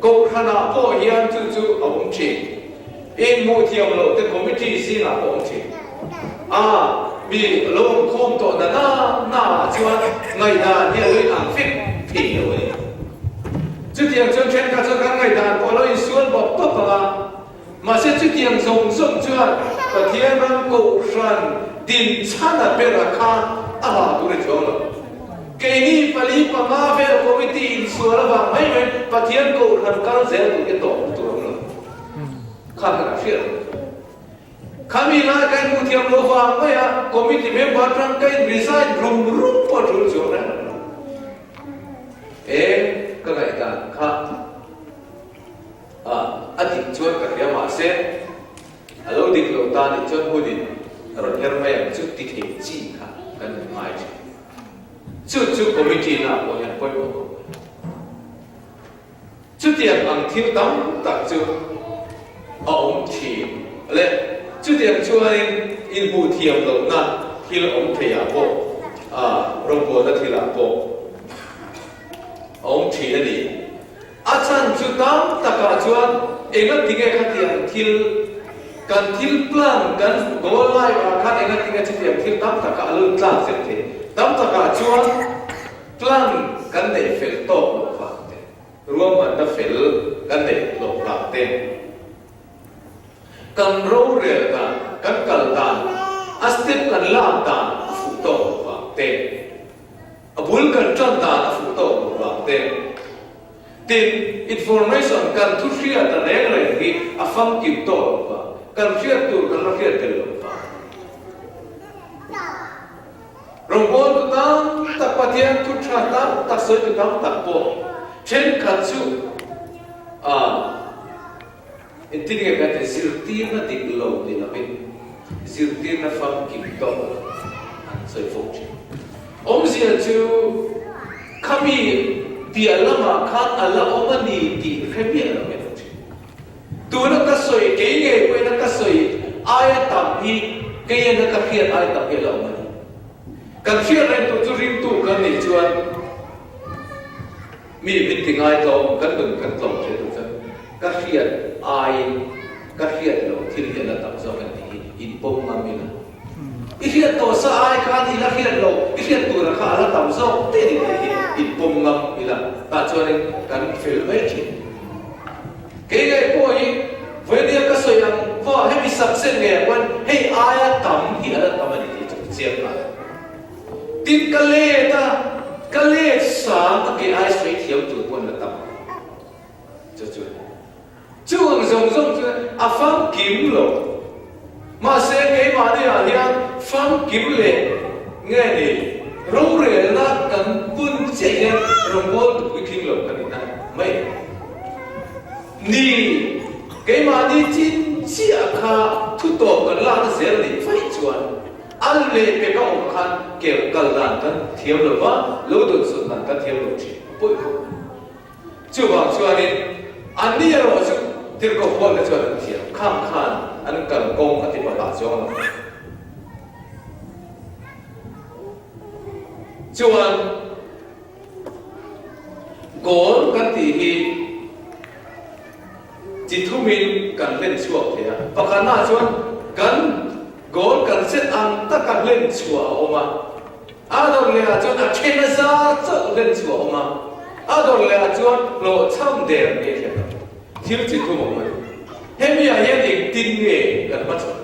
ko khana po hian chu a om che in mu thiam lo te committee si na om che mi lo khom to na chuan ngai da ni lui ang fit thi lo ni chu tiang chuan chen ka chu kan ngai dan po lo in suan bo pa pa ma se chu tiang zong zong chuan pathian ram ko ran din chana pe ra kha tu re chong lo ke ni pali pa ma ve committee in suan ba mai mai pathian ko ran kal zel tu ke to lo kha ka shir kami na kai mu thiam lo wa mai a committee member tang kai resign rum po ru chong na ka lai ta kha ati chuan ka ya ma se alo dik lo ta ni chuan hu din ro her mai chu ti the chi kha kan mai chu committee na ko yan poi ko chu tiang ang thiu tam tak chu om thi le chu tiang chuan in bu thiam lo na thil om the ya po ro po na thila po ông chỉ là gì? Achan chú tam taka chuan engat tinge khatiang thil kan thil plan kan go lai wa khat engat tinge chitiang thil tam taka alun tlang se the tam taka chuan plan kan nei fel to lo fa te ruam man da fel kan nei lo fa te kan ro re ta kan kal ta astep kan la ta fu to fa te abul kan chan ta fu to tin information kan thu ria ta reng reng hi afam kim to ba kan ria tu kan la ria tel ba rong bon tu tam ta pathian thu tha tam ta soi tu tam ta po chen kha chu intinge ka te sirti na dik lo ni la bin sirti na fam kim to an soi fo om zia chu kami dia lama khat ala omani ti khebia lo me tu na ka soi ke nge ko na ka soi aya tam hi ke na ka khiat aya tam ke lo mani kan khiat ren tu ring tu kan ni chuan mi min tingai to kan dun kan to che tu cha ka khiat ai ka khiat lo thil ya na tam zo kan ni in pom ma mi na ikhiat to sa ai khan ila khiat lo ikhiat tu ra kha ala tam zo te ni in pom ngam ila ta chuan kan fel mai chi ke ge poi ve dia ka so yang wa he mi success nge wan hey aya tam hi ala tam ni ti chiam na tin ka le ta ก็เรียกสามตะกี้ไอ้สวยเที่ยวจุดบนระดับจุดช่วงส่งจุดอ่ะฟังกิมโลมาเสกไอ้มาเนี่ยยังฟังกิมเลยไงนี่รู้เรื่องนักกันบุญเจียนรวมบนวิคิงโลกันนี่นะไม่นี่ไอ้มานี่จินเสียข้าทุกตัวกันล่างเสียเลยไฟจวนอันเล่ไปก็องคันเกี่ยวกับด้านกันเที่ยวหรือว่ารู้ตัวสุดนั้นกันเที่ยวหรือที่ปุ๊บจู่ว่าจวนนี่อันนี้เราจะที่เราพูดกันจวนเที่ยวข้ามขันอันกันกงกันที่มาด่าจวนจวนโกนกันที่จิตทุมินกันเล่นชั่วเทียปากหน้าชวนกันโกนกันเส้นอังตะกันเล่นชั่วออกมาอาดอลเลยจวนอาเคนซาจะเล่นชั่วออกมาอาดอลเลยจวนโลช่ำเดียร์นี่เทียที่จิตทุมินเฮมีอะไรอีกตินเงยกันมาชวน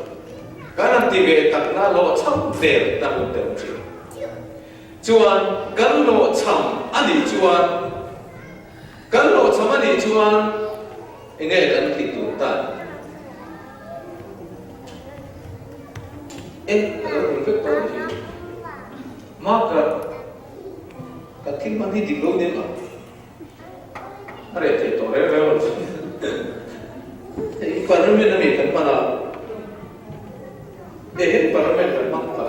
กันนั่นติเงยตักหน้าโลช่ำเดียร์ตั้งเดิมจีจวนกันโลช่ำอันนี้จวนกันโลช่ำอันนี้จวนini adalah tuntutan. Kalau infektor ini, maka kakin mati di luar ni lah. Ada itu, ada. Parlimen ni kan mana? Parlimen kan mana?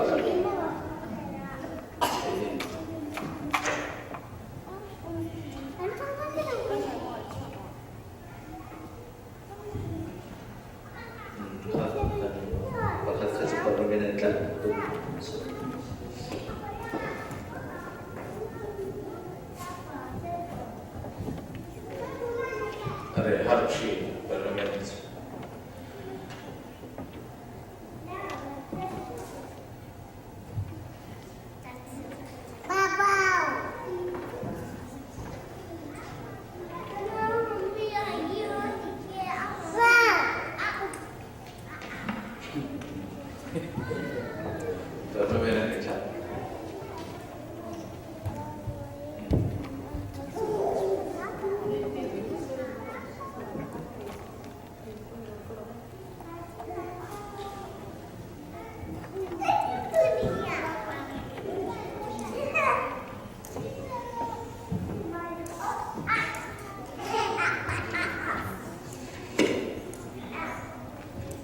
Ada harusnya parlimen.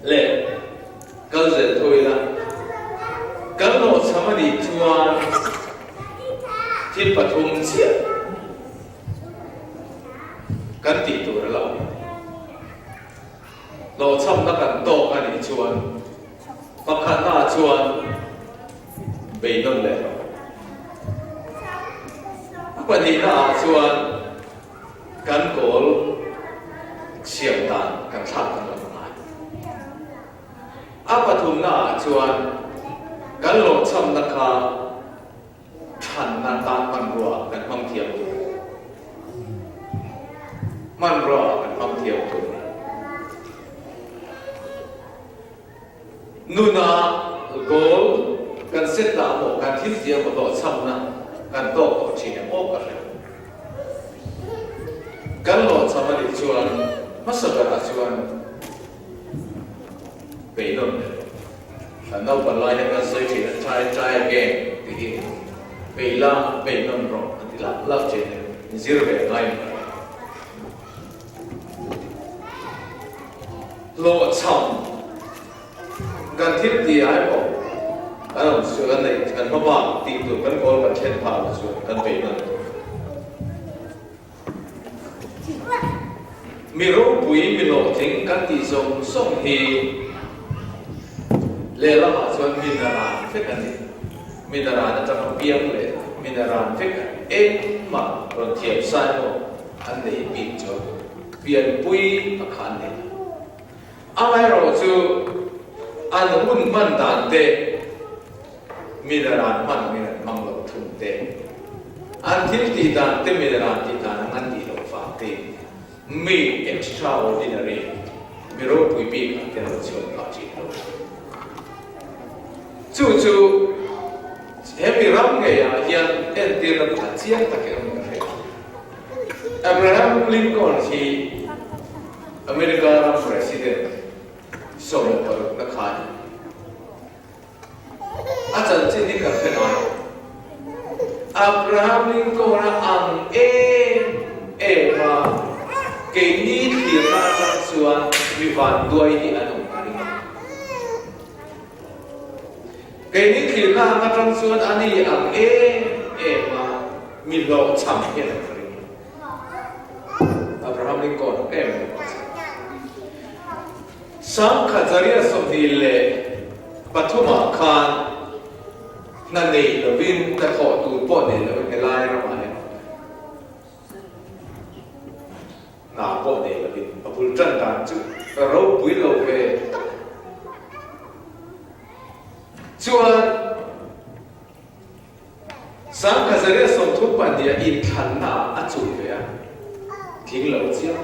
Le, kalau saya tahu lah, kalau sama di tuan, tiap tahun siap, kan tidur lah. Lo sama kan toh kan di tuan, pakai na tuan, beidon le. Apa di na tuan, kan gol, siap dan kan tak kan. Apa tu na cuan kalau cam nak kan nata manrua kan mangtiap tu manrua kan mangtiap tu nuna gol kan seta mo kan hisia mo do cam na kan do ko cine mo kalau cam ni cuan masa cuan beidon, kalau balai yang saya cakap try again, jadi bela beidon roh, nanti lap cene, zero lain. Lo cam, ganti dia apa? Kalau sudah ni kan apa? Tidur kan kau kan cene apa sudah kan beidon. Miro bui milo ting kan ti song hi. Lela cuan mineral fikan ni, mineral macam biang le, mineral fikan, ma orang tiap saya ane pinjau, biang pui akan ni. Amai roju, ane un mandan de, mineral manglo tunde, antil tidak de mineral tidak nanti lo fakti, mi extraordinary, miro pui bi kan tiada cuan kaji lo. Cucu, happy ram gaya, yang enti na khachiang takin ka re Abraham Lincoln si America ra president so na khan achan chin ni ka phenoi Abraham Lincoln ra ang ma ke ni thir na chang suan vi van duai ni anong kari ke ni thir na nga chang suan ani ang ma mi lo cham ke na kari Abraham Lincoln Sam Khazaria Somdile Pathuma Khan na nei lovin ta tho tu po nei lovin ke lai ra ma na po nei lovin apul chan dan chu ro pui lo ve chuan Sam Khazaria som thu pan dia in khan na a chu ve a thing lo chia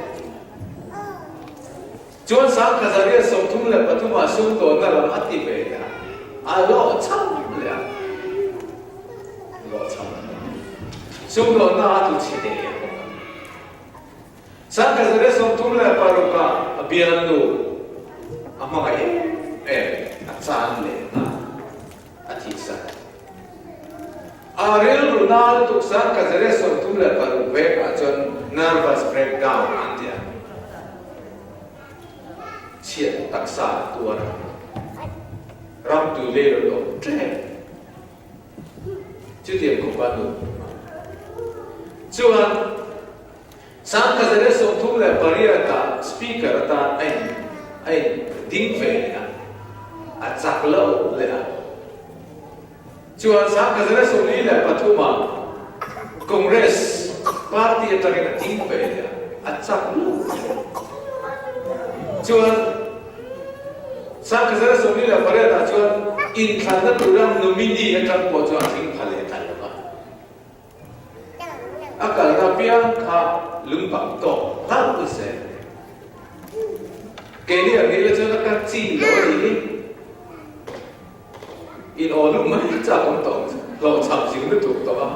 chuan Sam Khazaria som thum le Pathuma sum to na lam ati ve ya a lo cham le sum lo na tu chi de Sam Khazaria som thum le paruka abian nu ama ai a chan le na ati sa Ariel Ronald tu Sam Khazaria som thum le paru ve ka chon nervous breakdown antia chiat taksa tua ram tu le lo tre chứ tiền cũng quan được chuan Sam Khazaria som thum le paria ta speaker ta ai ding ve a chak lo le chuan Sam Khazaria som li le Pathuma Congress party ta ke ding ve a chak lo chuan Sam Khazaria som li le paria ta chuan in khan na turam nominee atang po chuan thing phale ta ba akal na piang kha lung bang to ha pu se ke ni ang ni chuan ka chi lo ni in all ma cha kom to lo cham jing nu tu to ba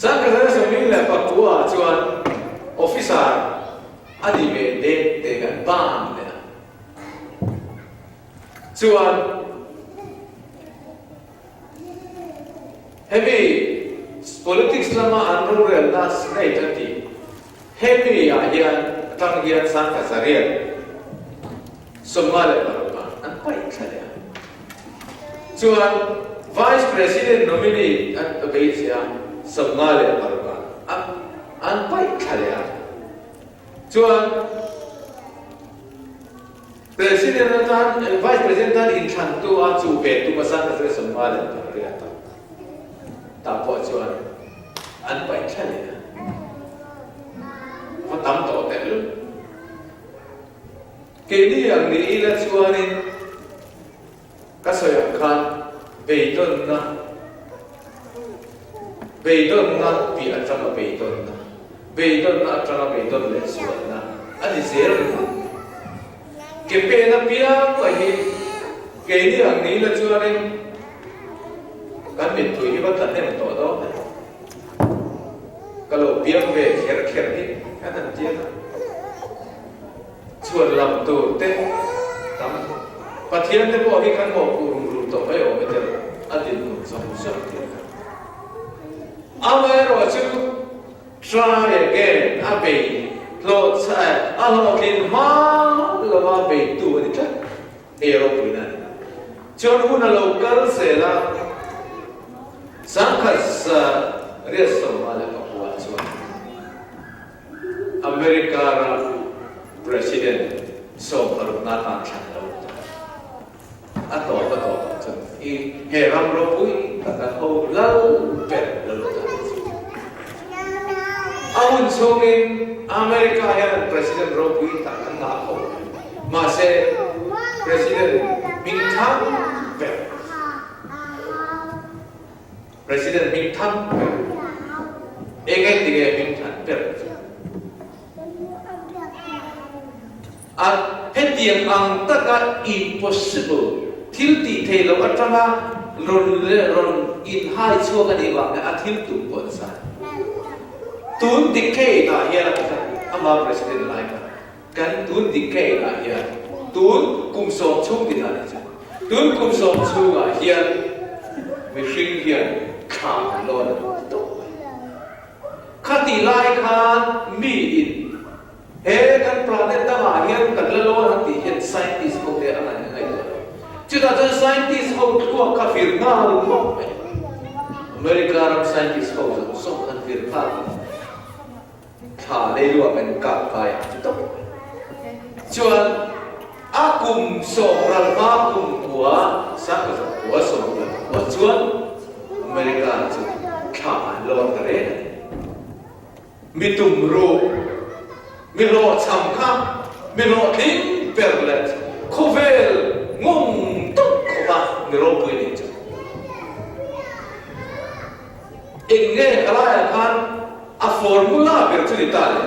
Sam Khazaria som li le pa kwa chuan officer adi me de te gan bam le chuan heavy politics lama anro rel na snai tati heavy ya hian tang hian Sam Khazaria somale paruka an pai thale chuan vice president nominee at abeisia somale paruka an pai thale chuan President tan Vice President tan in than tu a chu pe tu ma Sam Khazaria somale paria ta po chuan an pai thale ma tam to te lu ke ni ang ni ila chuanin ka soya khan beidon na pi atama beidon na atama beidon le suan na ani zer ke pe na pia ko hi ke ni ang ni la chuanin kan mit tu hi ba tan ne to do kalau pia ve kher ni kan an tia chuan lam tu te tam pathian te po hi kan mo pu ru to ba yo me te adin nu som ti Amai ro chu try again abe lo sai alo kin ma lo ma be tu ni ta ero pina chon hu na local se la sankhas reso mala ka puwa chuan America ra president so par na ta chan lo ato chon I he ram ro pui ta ka ho lal per lo Aun songin America ya President Robui tak kena ho. Masa President Bintang per. President Bintang per. Ingat tiga Bintang per. At heti yang ang taka impossible. Tilti thelo atanga ron in hai chua ka ni wa na athim tu pon sa tun dikhe ta hian ama president lai kan tun dikhe ta hian tun kum som chung din la cha tun kum som chung a hian mi hring hian kha lon khati lai khan mi in he kan planet ta ma hian kan la lo han ti hian scientist ko te ana ngai chuta ta scientist ho ko ka fir na lu mo America ram scientist ho so kan fir na thả đây luôn mình cặp phải tốt chuan akum song ralma kum của sắc của song của chuan America chu thả lon cái đấy mi tum ro mi lo cham kham mi lo thính perlet khovel ngong tốt khoba mi ro bui ni chu inge kala khan a formula ber chu ditale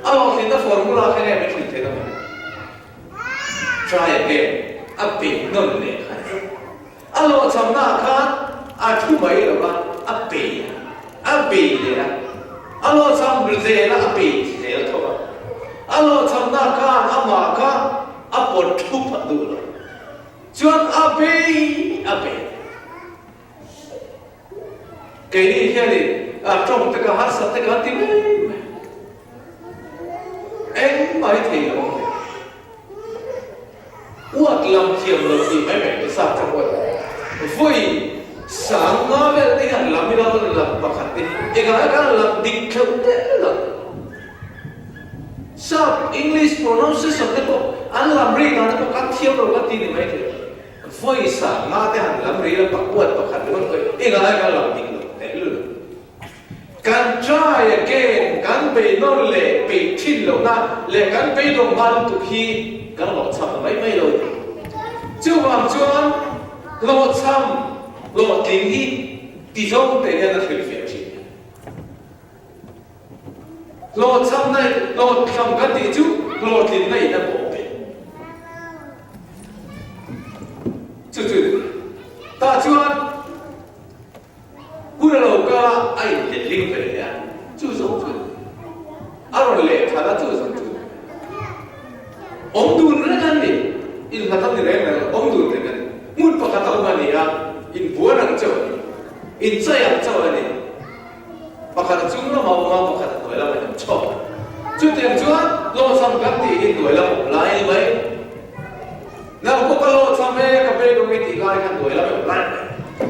aw khin da formula khane me thil the na try again a big non le khan alo chamna khan a thu mai lo ba a be le alo cham bil ze la a be ze la thoba alo chamna khan a ma kha a pot thu phat du lo chuan a be cái đi theo đi trong tất cả hát sạch tất cả tiếng em mới thì không uất làm chiều rồi thì mấy mẹ cái sao trong quần vui sáng ngó về đây hẳn làm cái đó là bạc hẳn đi cái làm định không đấy là sao English pronunciation thế bộ anh làm riêng nó có các thiếu rồi các tin mấy thì vui sáng ngó thế hẳn làm riêng là bạc quật bạc hẳn luôn rồi cái làm định kan try again kan be non le be thin lo na le kan be dong man tu hi kan lo cham mai lo chu wang chuan lo cham lo ting hi ti jong te ne na thil fe chi lo cham nai lo cham kan ti chu lo tin nai na bo be chu ta chuan kuna lo ka ai le ling pe ya chu zo chu aro le thada chu zo chu om du na kan ni in khatam ni re na om du te kan mun pa khatam ma ni ya in buanang chaw in chayang chaw ni pa khat chu na ma pa khat toy la ma chaw chu te chuan lo sam kan ti in toy la lai mai na ko ka lo sam me ka pe ko mi ti lai kan toy la lai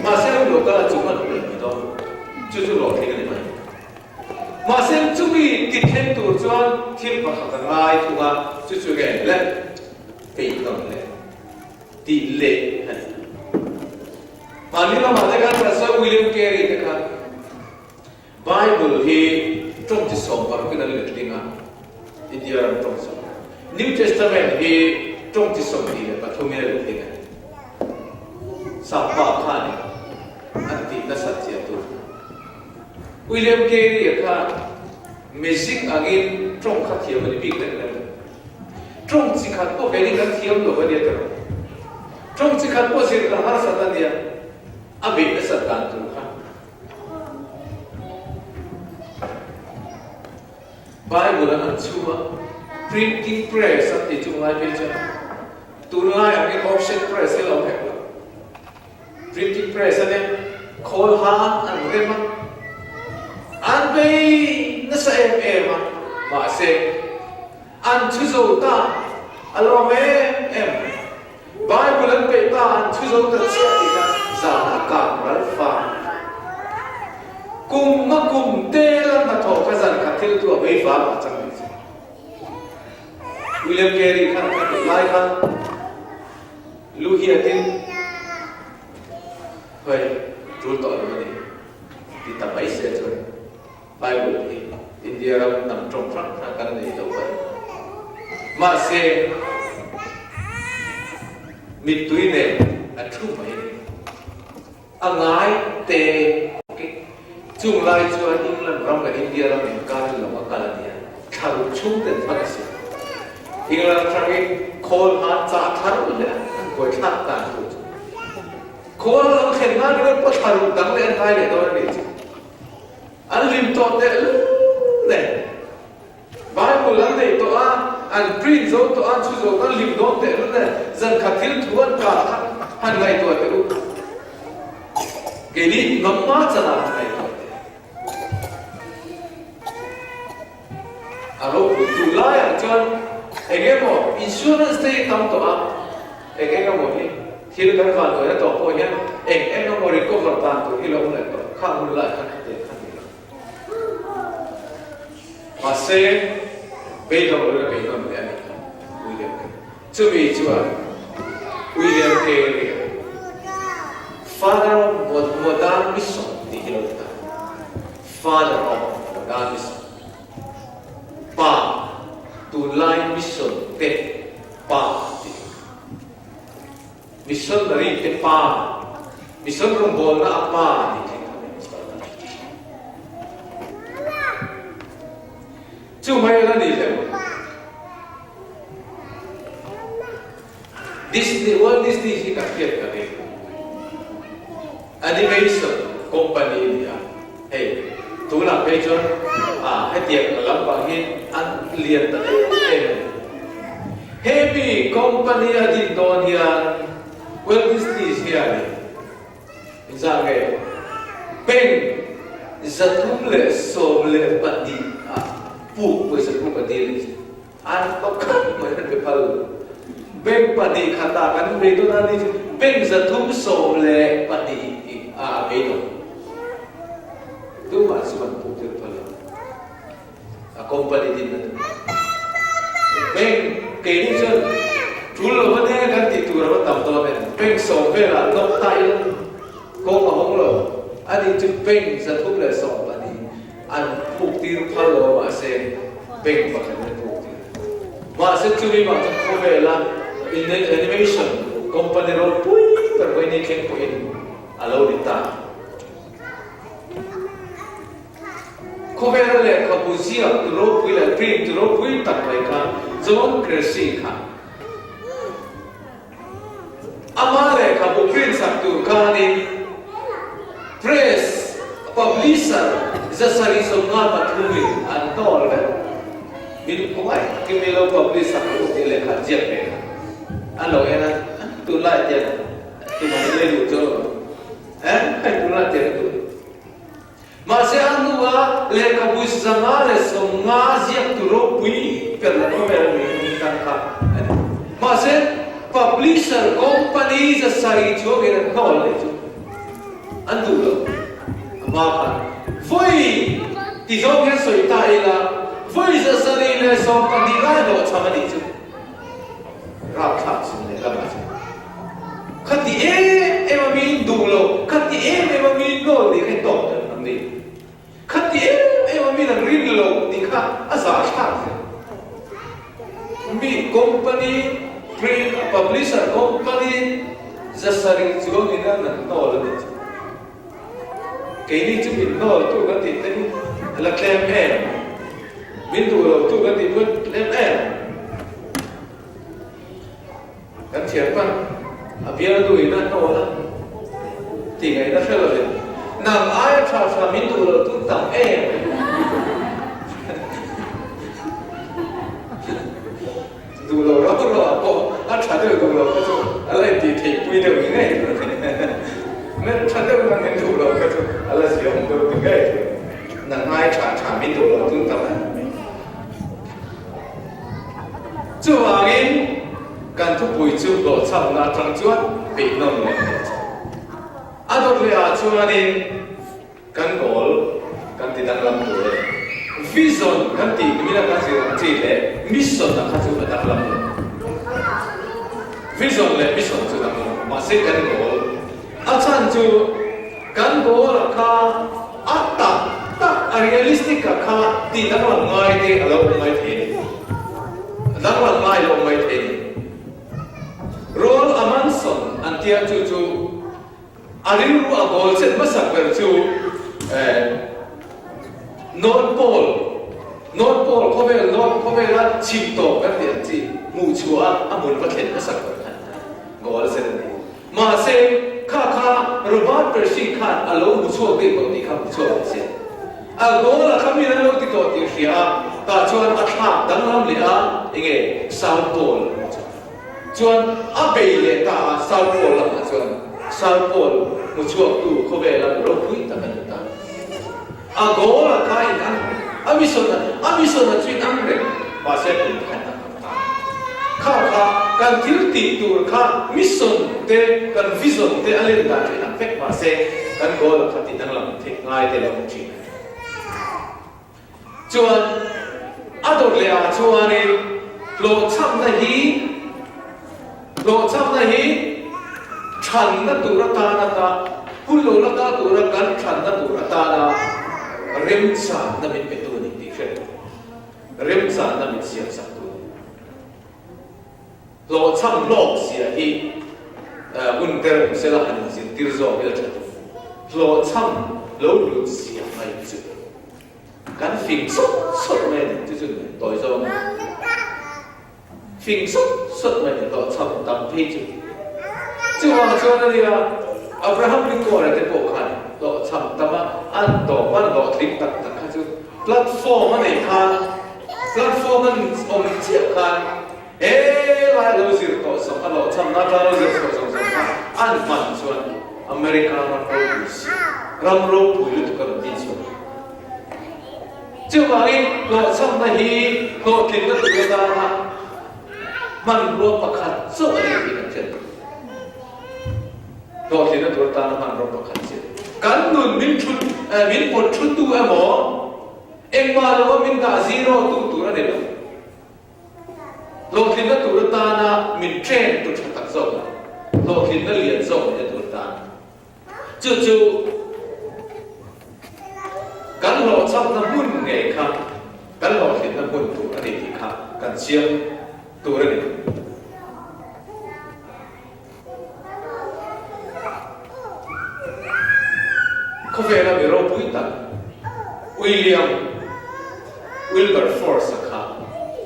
mà xem lo ka chu ma lo ni to chu lo thei ni mai mà xem chu bi ti them tu chuan thil pa khat ngai thunga chu ge le pe ton le ti le han mà ni ma de kan Sir William Carey te kha Bible hi trong ti som par kin le tinga India ram trong som New Testament hi trong ti som hi pa thumia le tinga Sapa khani anti na satya tu William Carey kha music agin trong kha thiam ni big le trong chi khat ko beli kan thiam lo ba dia ta trong chi khat ko sir ka har sa ta dia abi na sa ta tu kha Bible an chuwa printing press at ti chung lai pe cha tu lai agin option press lo he printing press ane call ha an re ma an be na sa em ma se an chu zo ta alo me em Bible an pe ta an chu zo ta chia ti na za na ka ral fa kum ma kum te lan na tho ka zan ka thil tu be fa ma chang ni William Carey khan lai khan lu hi atin vậy rule tội là gì thì tập ấy sẽ thôi Bible thì India đang nằm trong front là cái này đâu vậy mà sẽ mít túi này là chung mấy anh ai tê cái chung lại cho anh lần trong cái India là mình cái là một cái là gì thằng chung đến phát sinh England trong cái call hard cha thằng này anh quay thắt ta khô lăng khen ngang cái bắt thằng đắng lên hai để tôi đi anh lim to tệ này Bible lăng này tôi anh print rồi tôi anh chú rồi anh lim đó tệ này dân khát thiếu thuần cả hàng ngày tôi tệ cái đi ngắm mát cho làm này alo tu lai ang chon egemo insurance te tam to a egemo ni thil kan van to to po hian em no mo recover tan to hilo le to khang la khan te khan ni ma se be do le be no me ani William chu mi chu a William Carey father of modern mission ti hilo ta father of modern mission pa tu lai mission te pa mission dari te pa mission rong bol na pa ni chu mai la ni le Disney Walt Disney hi ka fiat ka ni animation company dia hey tu là bây giờ hay tiệc lắm bằng hin ăn liền tới Happy company ở trên đó thì Walt Disney here ra cái bên giật thúng lệ sôm lệ bận đi phụ với giật thúng bận đi ăn có khát mới được cái phần bên bận đi khát ta cái bên đó đi bên giật thúng sôm lệ bận đi bên đó tu mà sự phụ thuộc company din na ben kini so tulo ba ne kan ti tu ra tam to ben ben so ve la no tai ko ma hong lo ani tu ben sa thu le so ba ni an puk ti phal lo ma se ben ba kan puk ti ma se tu mi ma ko ve la in animation company ro pui per ko ni ken ko in alo di ta ko ve le ko buzia tu ro pui la dream tu ro pui tak lai ka zon kresi ka amare ka bu prin sak tu ka ni press publisher zasari so nga ma thumi an tol le min ko ai ki me lo publisher ko ti le ka jet pe alo ena tu la je tu ma le lu jo kai tu la je tu ma se anua le ka bus zamale so nga ziak tu ro pui per la no ver mi kan ka ma se publisher company za sai jo ge na call le jo andu lo ma ka foi ti zo ge soi ta ila foi za sari le so pa di la do chama ni jo ra kha sin le la ma khati e ma mi du lo khati e ma mi no di ke to nam ni khati e ma mi na rin lo di kha asa kha mi company print publisher company za sari jo ni na na no lo ni cái này chúng mình nói tôi có thể thấy là claim em mình tôi có thể vẫn claim em các trẻ con bây giờ tôi đã nói là thì ngày đó sẽ là gì nằm ai cha mình tôi tặng em tôi là đó là có anh trả được tôi là có chỗ anh lại thì quy được những ngày nên chắc chắn là nên đủ rồi cái chỗ là sử dụng được những cái là ngay trả mình đủ rồi chúng ta chú hoàng in cần thúc bùi chú lộ chậm là trăng chuột bị nông này à đôi khi chú hoàng in cần gol cần thì đang làm rồi vision cần thì mình là cái gì chỉ là mission là cái gì là đang làm vision là mission chú đang làm mà sẽ cần gol asan chu kan go la kha atta ta realistic ka kha ti da ma ngai te alo ngai the da ma ngai lo ngai the role amanson antia chu ariru a gol set masak per chu non pol ko ve la chim to ka ti chi mu chua amun pa khen masak per gol set ni ma se kha Robert Percy Khan alo mucho de ko ti kha mucho se a go la kami na lo ti to ti ria ta chuan a tha dang lam le a enge South Pole chuan a be le ta South Pole la chuan South Pole mucho tu ko be la ro pui ta kan ta a go la kai an a mi so na chin ang re pa se kun ta kha kan thil ti tur kha mission te kan vision te alen da ni an fek ma se kan go la khati nang lam thik ngai te lam thi chuan ador le a chuan ni lo cham na hi chan na tur ta na ta pul lo la ta tur kan chan na tur ta na rem sa na min pe tu ni ti khe rem sa na min siam sa lo cham lok sia hi winter se la han sin tir zo bil chat lo cham lo lu sia mai chu kan phim sốt men chu chu toi zo phim sốt men lo cham tam phi chu chu na ni la Abraham Lincoln te po khan lo cham tama an to man lo tik tak tak chu platform an nei khan platform an om chia khan lai lo zir to so alo cham na ta lo zir so an man chuan America ram ro pui lu kan tin so chu ba in lo cham na hi lo kin na tu da na man ro pakhat so ani ki kan chen lo kin na tu da na man ro pakhat chen kan nun min thut min pot thut tu amo engma lo min da zero tu ra de lo kin na tu ta na min train tu tak zo lo kin na lian zo de tu ta chu kan lo cham na mun nge kha kan lo kin na mun tu ani ti kha kan chiam tu ra ni ko ve na mi ro pui ta Wilberforce kha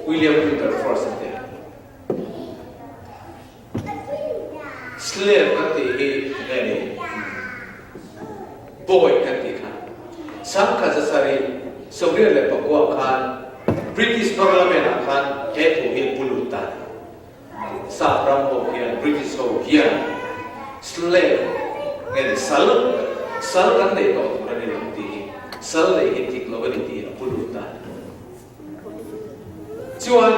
William Wilberforce slave kan ti ni boy kan ti khan sam ka sari sogre le pakwa khan British Parliament khan he to he pulutan sa ram ho hian British ho hian slave nge sal kan de to ani lam ti sal le hi tik lo ni ti pulutan chuan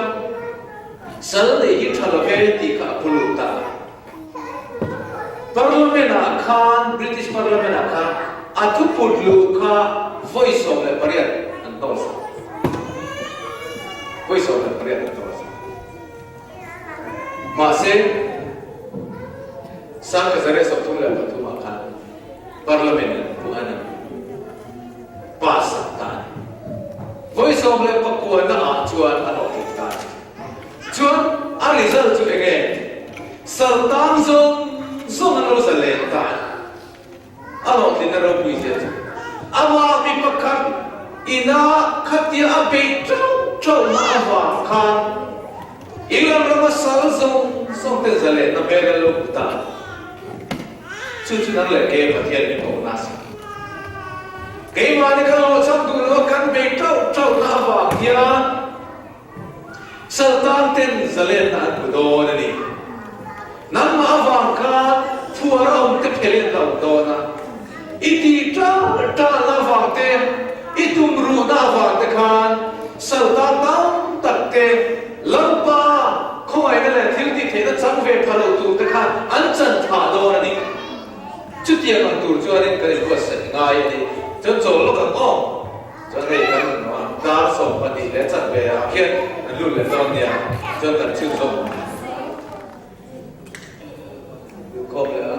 sal le hi thalo he ti ka pulutan Parliament khan British Parliament khan atu pudlu kha voice of the pariat antos voice of the pariat antos ma se sang kazare so thum la pathuma khan Parliament ku ana pass ta voice of the pakwa na chuan ano ta chuan a result chu again sultan zong an lo sa le ta alo tin na ro pui je awa mi pakhat ina khatia abe chau na awa khan ilang ro sal zong te zale na be lo ta chu na le ke pathian ni ko na sa ke ma ni ka lo cham du lo kan be chau na awa kia sultan ten zale na ku do na ni nam ma awang ka fuara om te phelen lo do na iti ta la wang te itum ru na wang te khan salta tam tak te lampa khoi na le thil ti the na chang ve phalo tu te khan an chan tha do na ni chu tia kan tur chu ani ka ko sa ngai ni chon zo lo kan o chon re kan no da so pa ni le chan ve a khian lu le do nia chon kan chu zo có lẽ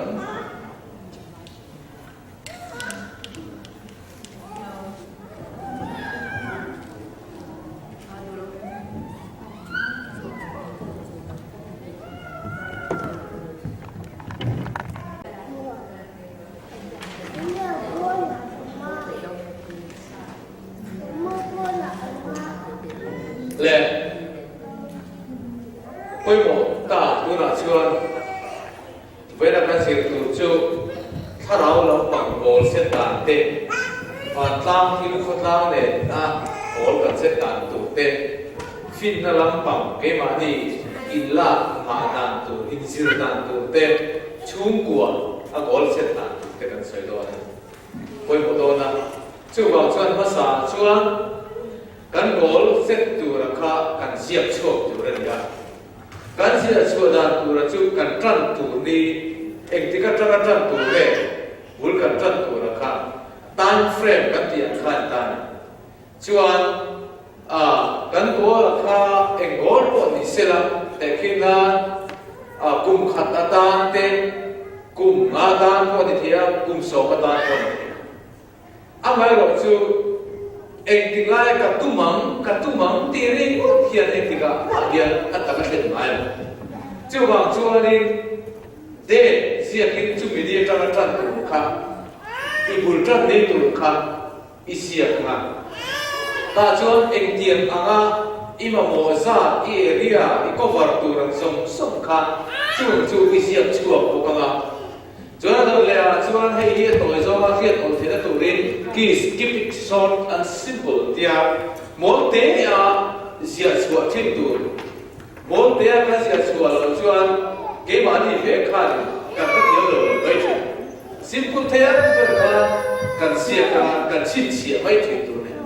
เต้ฟันตั้งที่ลูกคนตั้งเนี่ยนะโอ้กันเสร็จการตุกเต้ฟินนั่งลำปังเกมานี่อินละมาดันตุอินซิลดันตุเต้ชุ่มกัวอ่ะโอ้เสร็จการตุกเต้กันสวยตัวนะไปหมดตัวนะช่วยบอกชวนภาษาชวนกันโอ้เสร็จตัวราคากันเสียบโชคตัวเรื่องกันการเสียบโชคดันตัวเราช่วยกันจันตัวนี้เองที่กันจันตัวเล่บุลกันจันตัวราคาตันเฟรมกันที่อันขันตันชวนกันโอ้ราคาเองโอ้ปนนิสละแต่คิดนั้นกุมขัดตานเต็มกุมงาตานปนนิเทียกุมโสกตานปนนิเทียอาไม่รู้จู่เองที่ไงกัตุมังตีริงเขียนเองที่ก็มาเขียนอัตตะกันเด็ดไม่จู่บางจู่นี่เด็กเสียกินจู่มีเดียจังจันตุค่ะอีบุลจันนี่ตุค่ะอีเสียงอ่ะตาจู่เองเตียนอ่ะอีมาโมซาอีเอริอาอีกอวาร์ตุรังส่งค่ะจู่อีเสียงจู่บุกมาจวนนั้นเลยจวนให้เฮียตัวจอมาเฮียตัวเทียนตัวเรียน keep it short and simple เดียมอลเทียเสียชัวทิ้งตัวมอลเทียก็เสียชัวแล้วจวนเก็บอันนี้เพื่อขันกันก็เดียวเลยไม่ถึง simple เทียเป็นกันเสียกันชิ้นเสียไม่ถึงตัวเนี่ย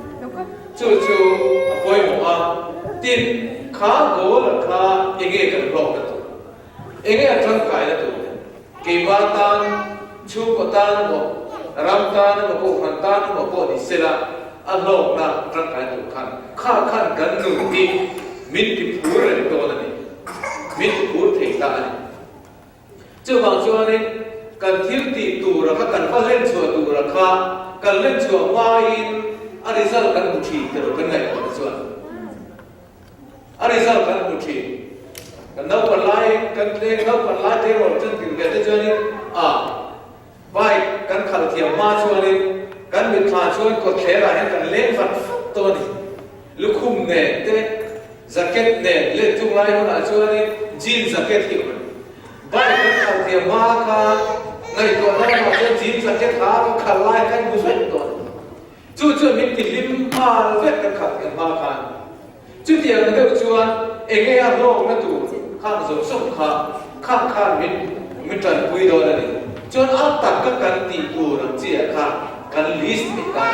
จู่ปล่อยหมดติดขาโกลขาเองกันรอกกันตัวเองจังไก่ตัวKebatan, cukatan, ramtan, mapukantan, mapuni sila, alok na terkait tukan. Kakan kan nungi, minti pura itu nani, minti pura kita ni. Coba ni, kan tirti tura, kan palen cua tura, kan len cua main, arisal kan muci terus kan ngai pada cua. Arisal kan muci. Kan nau palai kan le nau palai teror jen tinggal ada jadi baik kan kalau tiap macam ni kan mitra cuan kau kira kan lewat tu ni lukum ne te zakat ne le tungai mana cuan ni jin zakat hiu baik kan kalau tiap makan ngai tu ngai macam jin zakat harus kalai kan bukan tu cucu minti lima vet kan kalau makan cuci yang ada cuan enggak ada orang tuข้างสมสมข้างมิตรคุยโดนอะไรจนอัตตะก็กันตีปูรังเจียค่ะกันลิสต์ไม่กัน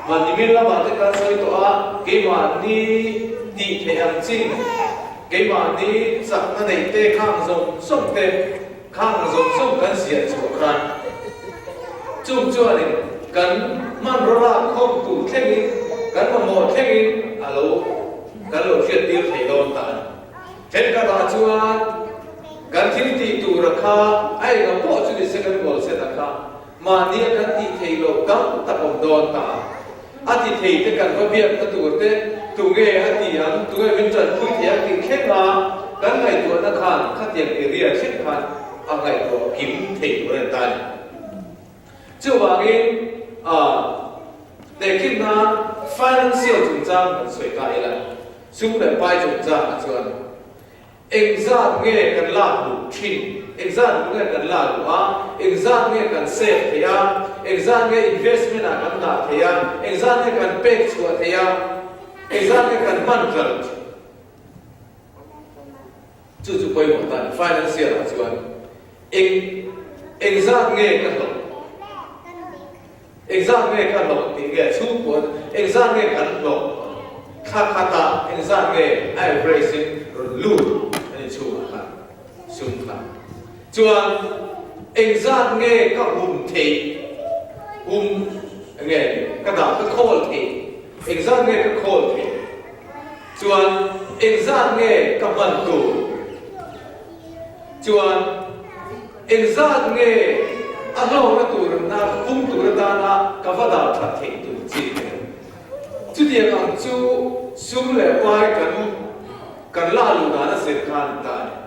วันนี้มีเรามาที่การสอยตัวเกี่ยวันนี้ตีเทียมจริงเกี่ยวันนี้สักนั่นเองเตะข้างสมสมเตะข้างสมสมกันเสียชั่วครั้งจุ่มจ้วนี่กันมันรอดคงตู่แค่นี้กันมาหมดแค่นี้ฮัลโหลกันโหลดเชียร์ตีเทียโดนตาเห็นกระดาษชวนกันที่ตีตูราคาไอ้เราพอจุดที่เสกันบอลเสร็จราคามาเนี่ยกันที่เทโลกังตะกมโดนตาอาทิเทย์กันก็เบียดตัวเต้ตัวเกย์อาทิยังตัวเกย์เป็นจันทร์คุยเทียงกินเข้มมากันไงตัวนักขันขัดเทียงเอเรียเช่นกันอะไรตัวพิมพ์เทย์ตัวนั้นตายเจ้าว่าเองแต่คิดนะ financial จุดจ้างมันสวยกายแล้วซึ่งแต่ไปจุดจ้างชวนexam nghe kan la lu thin exam nghe kan la lu exam nghe kan save thea exam nghe investment kan na thea exam nghe kan pay chua thea exam nghe kan man kal chu poi mo tan financial chuan exam nghe kan lo exam nghe kan lo ti ge chu ko exam nghe kan lo kha exam nghe average lu chung khá chuan exam nghe các thị nghe các đạo các khol thị exam nghe các khol thị chuan exam nghe các văn tù chuan exam nghe alo na tu na phung tu na na các văn đạo thật thị tu chi chú tiền ang chú sum le pai kan la lu na se khan ta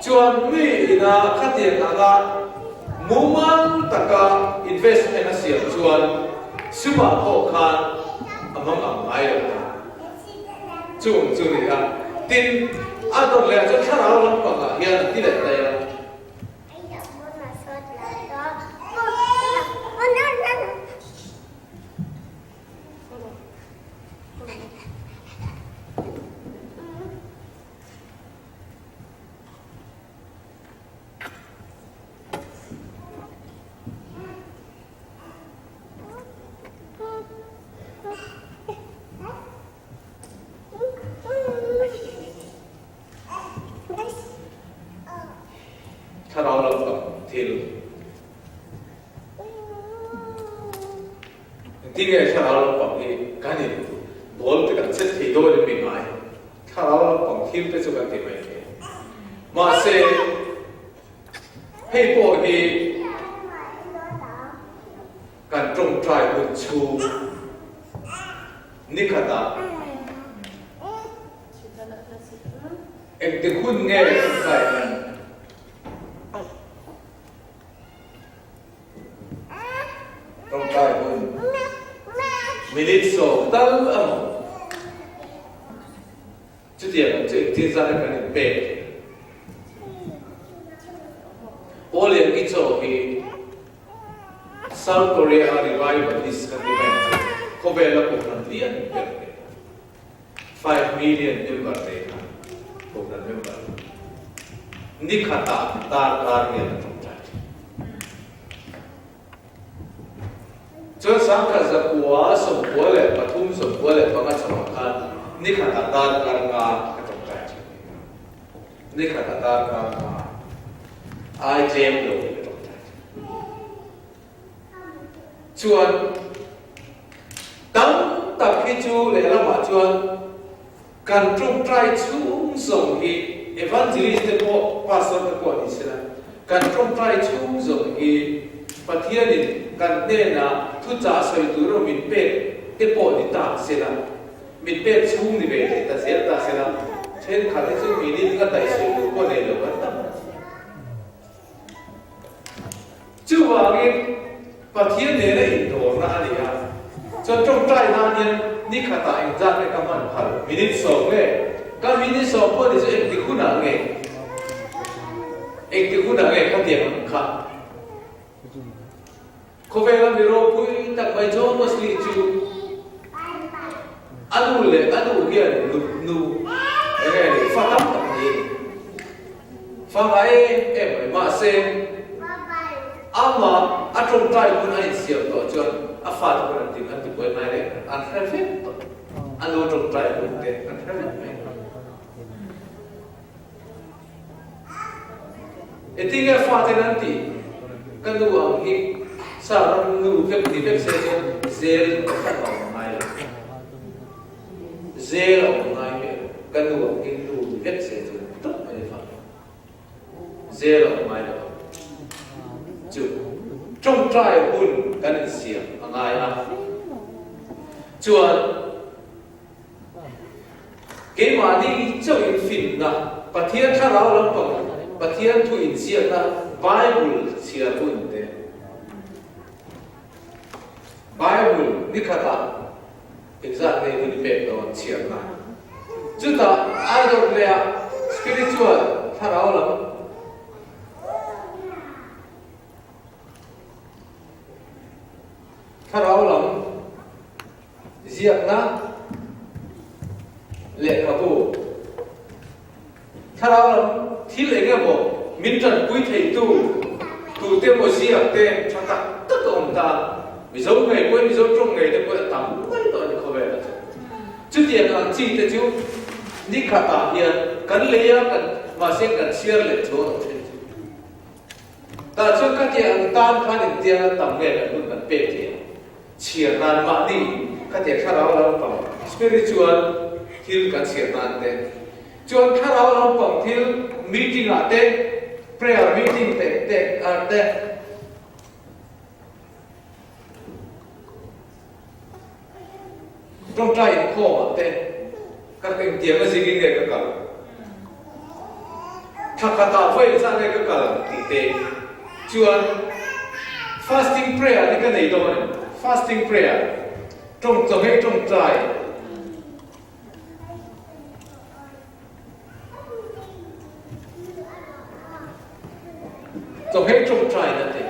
chuan mi na khatia na muman taka investment na siam chuan suba ho khan among amai la chung ni ha tin adon le cho thara lam pa ga hian ti le ta ya ที่ไงถ้าเราปังเองกันนี่บอลที่กันเซตที่โดนเป็นไงถ้าเราปังทีมเป็นสุกันที่ไม่เองมาเซให้พวกนี้การตรงใจบุญชูนิคตาเอ็งจะคุ้นแง่ตรงใจนั้นตรงใจบุญมิลิตโซตั้งอ่ะจุดเดียวจุดที่จะได้กันเป็นโอเลี้ยงกิจโอฮีSouth Korea revival is coming back. Kobela program dia ni 5 million member data program member. Ni kata tar ni terjadi. Jadi sangka zakwa seboleh patum seboleh bangat samakan. Ni kata tar terjadi. Ni kata tar I jam lo. ชวนตั้งตักให้จูเลยละมาชวนการตรงใจชุ่มส่งที่เอวานเจลิสเตโปพาสต์เตโปนี่สินะการตรงใจชุ่มส่งที่ปฏิญาณการเดินนะทุจจาสวยตัวเรามินเป็ดเตโปนี่ตาสินะมินเป็ดชุ่มนี่เว้ยแต่เสียตาสินะเช่นขันที่ชุ่มมินนี่ก็ได้สวยตัวเนี่ยเราก็ตั้งจู่ว่าเงี้ยปฏิญาณเนี่ยอินโดนะนี่ฮะจนตรงใจนั้นเนี่ยนี่ข้าตาเองจัดในกำมันพันมินิสองเลยก็มินิสองพอดีจะเองติดคุณอะไรเองติดคุณอะไรข้าเดียวมันข้าเขาเวลามีโรคปุยตักไปโจมมาสิจูอันนู้นเลยอันนู้นเกี่ยนูอะไรนี่ฟ้าตั้มตั้งนี่ฟ้าไอ้มาเซนอามาอัตรงใจคุณไอ้เสียตัวจนอาฟาดคนที่มันที่ป่วยไม่ได้อันเฟรนต์อันนู้นตรงใจคุณเด็กอันเฟรนต์ไม่เอติงฟาดนั่นที่กันดูอังกฤษสารนูเว็บที่เว็บเซจเซลกันออกมาเลยเซลออกมาเลยกันดูอังกฤษดูเว็บเซจตุ๊บไม่ได้ฟังเซลออกมาเลยจุดจงใจบุญกันเสียงอะไรนะจวนเกมาดีเจ้าอินฟินนะปะเทียนถ้าเราลำบากปะเทียนทุอินเสียนะไบเบิลเสียบุญเด้ไบเบิลนี่ขนาดอีกสักในบุญเป็นตัวเสียนะจุดอ่ะไอ้ดอกเลี้ยสปิริตชวลถ้าเราลำถ้าเราหลังเสียนะเละครับผมถ้าเราหลังที่เละก็บอกมินจันปุยไทยตู้เต็มหมดเสียเต็มชักตะตึ๊ดอมตามิโซไงปุยมิโซตรงไงแต่ปุยตั้มไม่ตอนนี้เขาแบบจุดเดียวกันจีแต่จุดนี่ขาตาเฮียกันเลี้ยกันมาเสียกันเชียร์เลยโจนแต่จุดกันเดียวกันตามขันเดียวตั้มเงี้ยกันนู่นกันเป็ดเดียวเชียร์นานมาดีก็เด็กข้าเราฟัง spiritual ที่กันเชียร์นานเด็กจนข้าเราฟังที่ meeting อาเด็ก prayer meeting เด็กอาเด็กตรงใจข้อเด็กก็เป็นเดียวกับสิ่งนี้ก็กันถ้าข้าตาไฟจะอะไรก็กันติดเด็กจน fasting prayer นี่ก็ในตรงนั้นfasting prayer ตรงจะให้ตรงใจจะให้ตรงใจนั่นเอง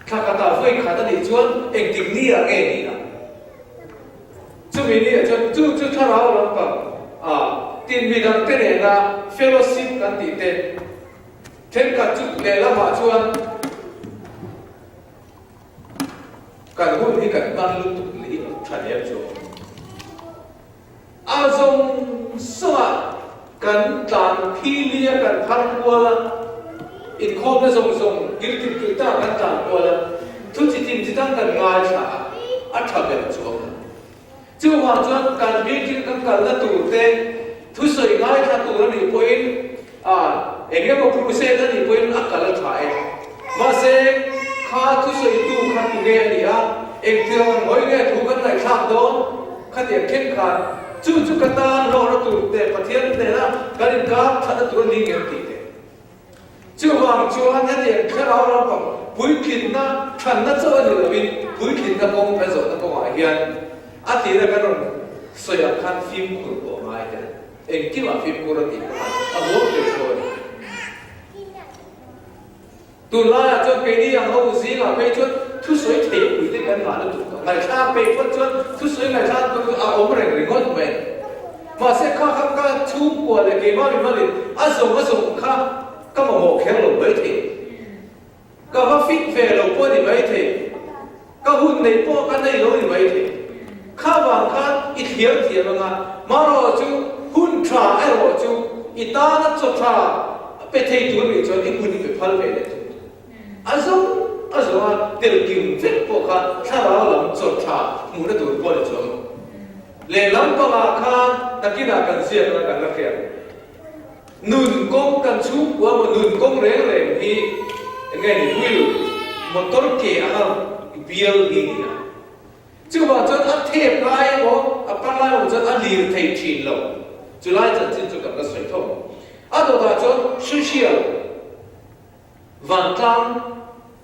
ข้าตาไฟขาดดีจวนเองถึงนี่อะไรนี่นะจุดนี้จุดถ้าเราลองแบบทีมวิดังเตเนนะ fellowship กันติดเต็มเช่นกับจุดเลี้ยละมาชวนการพูดที่กันบ้านลุตุลีทะเลโจอาจงสวัสดิ์กันตามพี่เลี้ยกันพันวัวอีกคนไม่ทรงกิลติกิลตากันตามวัวทุกจิตจิตตั้งกันง่ายฉะ อัฐเป็นจวงจู่ว่าจวนการบินที่กันกันละตูเต้ทุสวยง่ายถ้าตูนั้นนี่พอยเองก็ครูเซนั้นนี่พอยอักกันละถ่ายมาเซข้าทุสวยตูข้าตูเงี้ยนี่อ่ะเองเที่ยวหอยเงี้ยถูกกันไหนข้ามโดนข้าเดียเข้มขันจู่กันตาโลละตูเต้ปะเทียนเต้นะการินกับท่านตัวนี้เงี้ยตีเต้จู่ว่าจวนนั่นเองแค่เราบอกบุยขินนะท่านนั่นจะว่าเนี่ยวินบุยขินนะกงเป็นส่วนนะกงอะไรเงี้ยอาทิตย์ละกันสวยขันฟิล์มคุณบอกมาเองเองคิดว่าฟิล์มคุณอะไรกันอ่ะรู้เรื่องเลยตุลาจนปีนี้ยังเอาสิ่งอะไรจนทุสวยเที่ยวอยู่ที่กันมาแล้วถูกต้องไงข้าไปจนทุสวยไงข้าตัวเอาอมแรงงดเหม็นมาเสียข้าก็ชุ่มกว่าเลยเกี่ยมาเลยอาส่งข้าก็มาโมกแข็งลงไม่ถึงก็มาฟิตเฟลลงพอดีไม่ถึงก็หุ่นในพวกกันในโลกไม่ถึงข้าบางข้าอีเทียมงามารอจูหุ่นทราไอรอจูอีตานัดสุดทราไปเที่ยวนี่จนอีหุ่นไปพัลเวเลยอาส่งว่าเดี๋ยวกินฟิตพวกข้าถ้าเราหลังสุดทรามูนดูพอดีจนเลี้ยงลำตัวข้าตะกี้นักกันเสียกันนักเรียนนุนกงกันชุบว่ามันนุนกงเร่งที่ยังไงนี่วิลมอเตอร์เกียร์เบียร์นี่นะจู่ว่าจนอัดเทปไล่บ่อัปไล่ว่าจนอัดลีร์เทปชินลงจู่ไล่จนจู่กับกระสุนทงอัดตัวจนสุเชียลวันตั้ง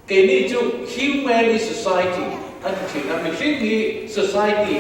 เกนี่จู่ humanity society อันที่นั่นไม่ใช่ที่ society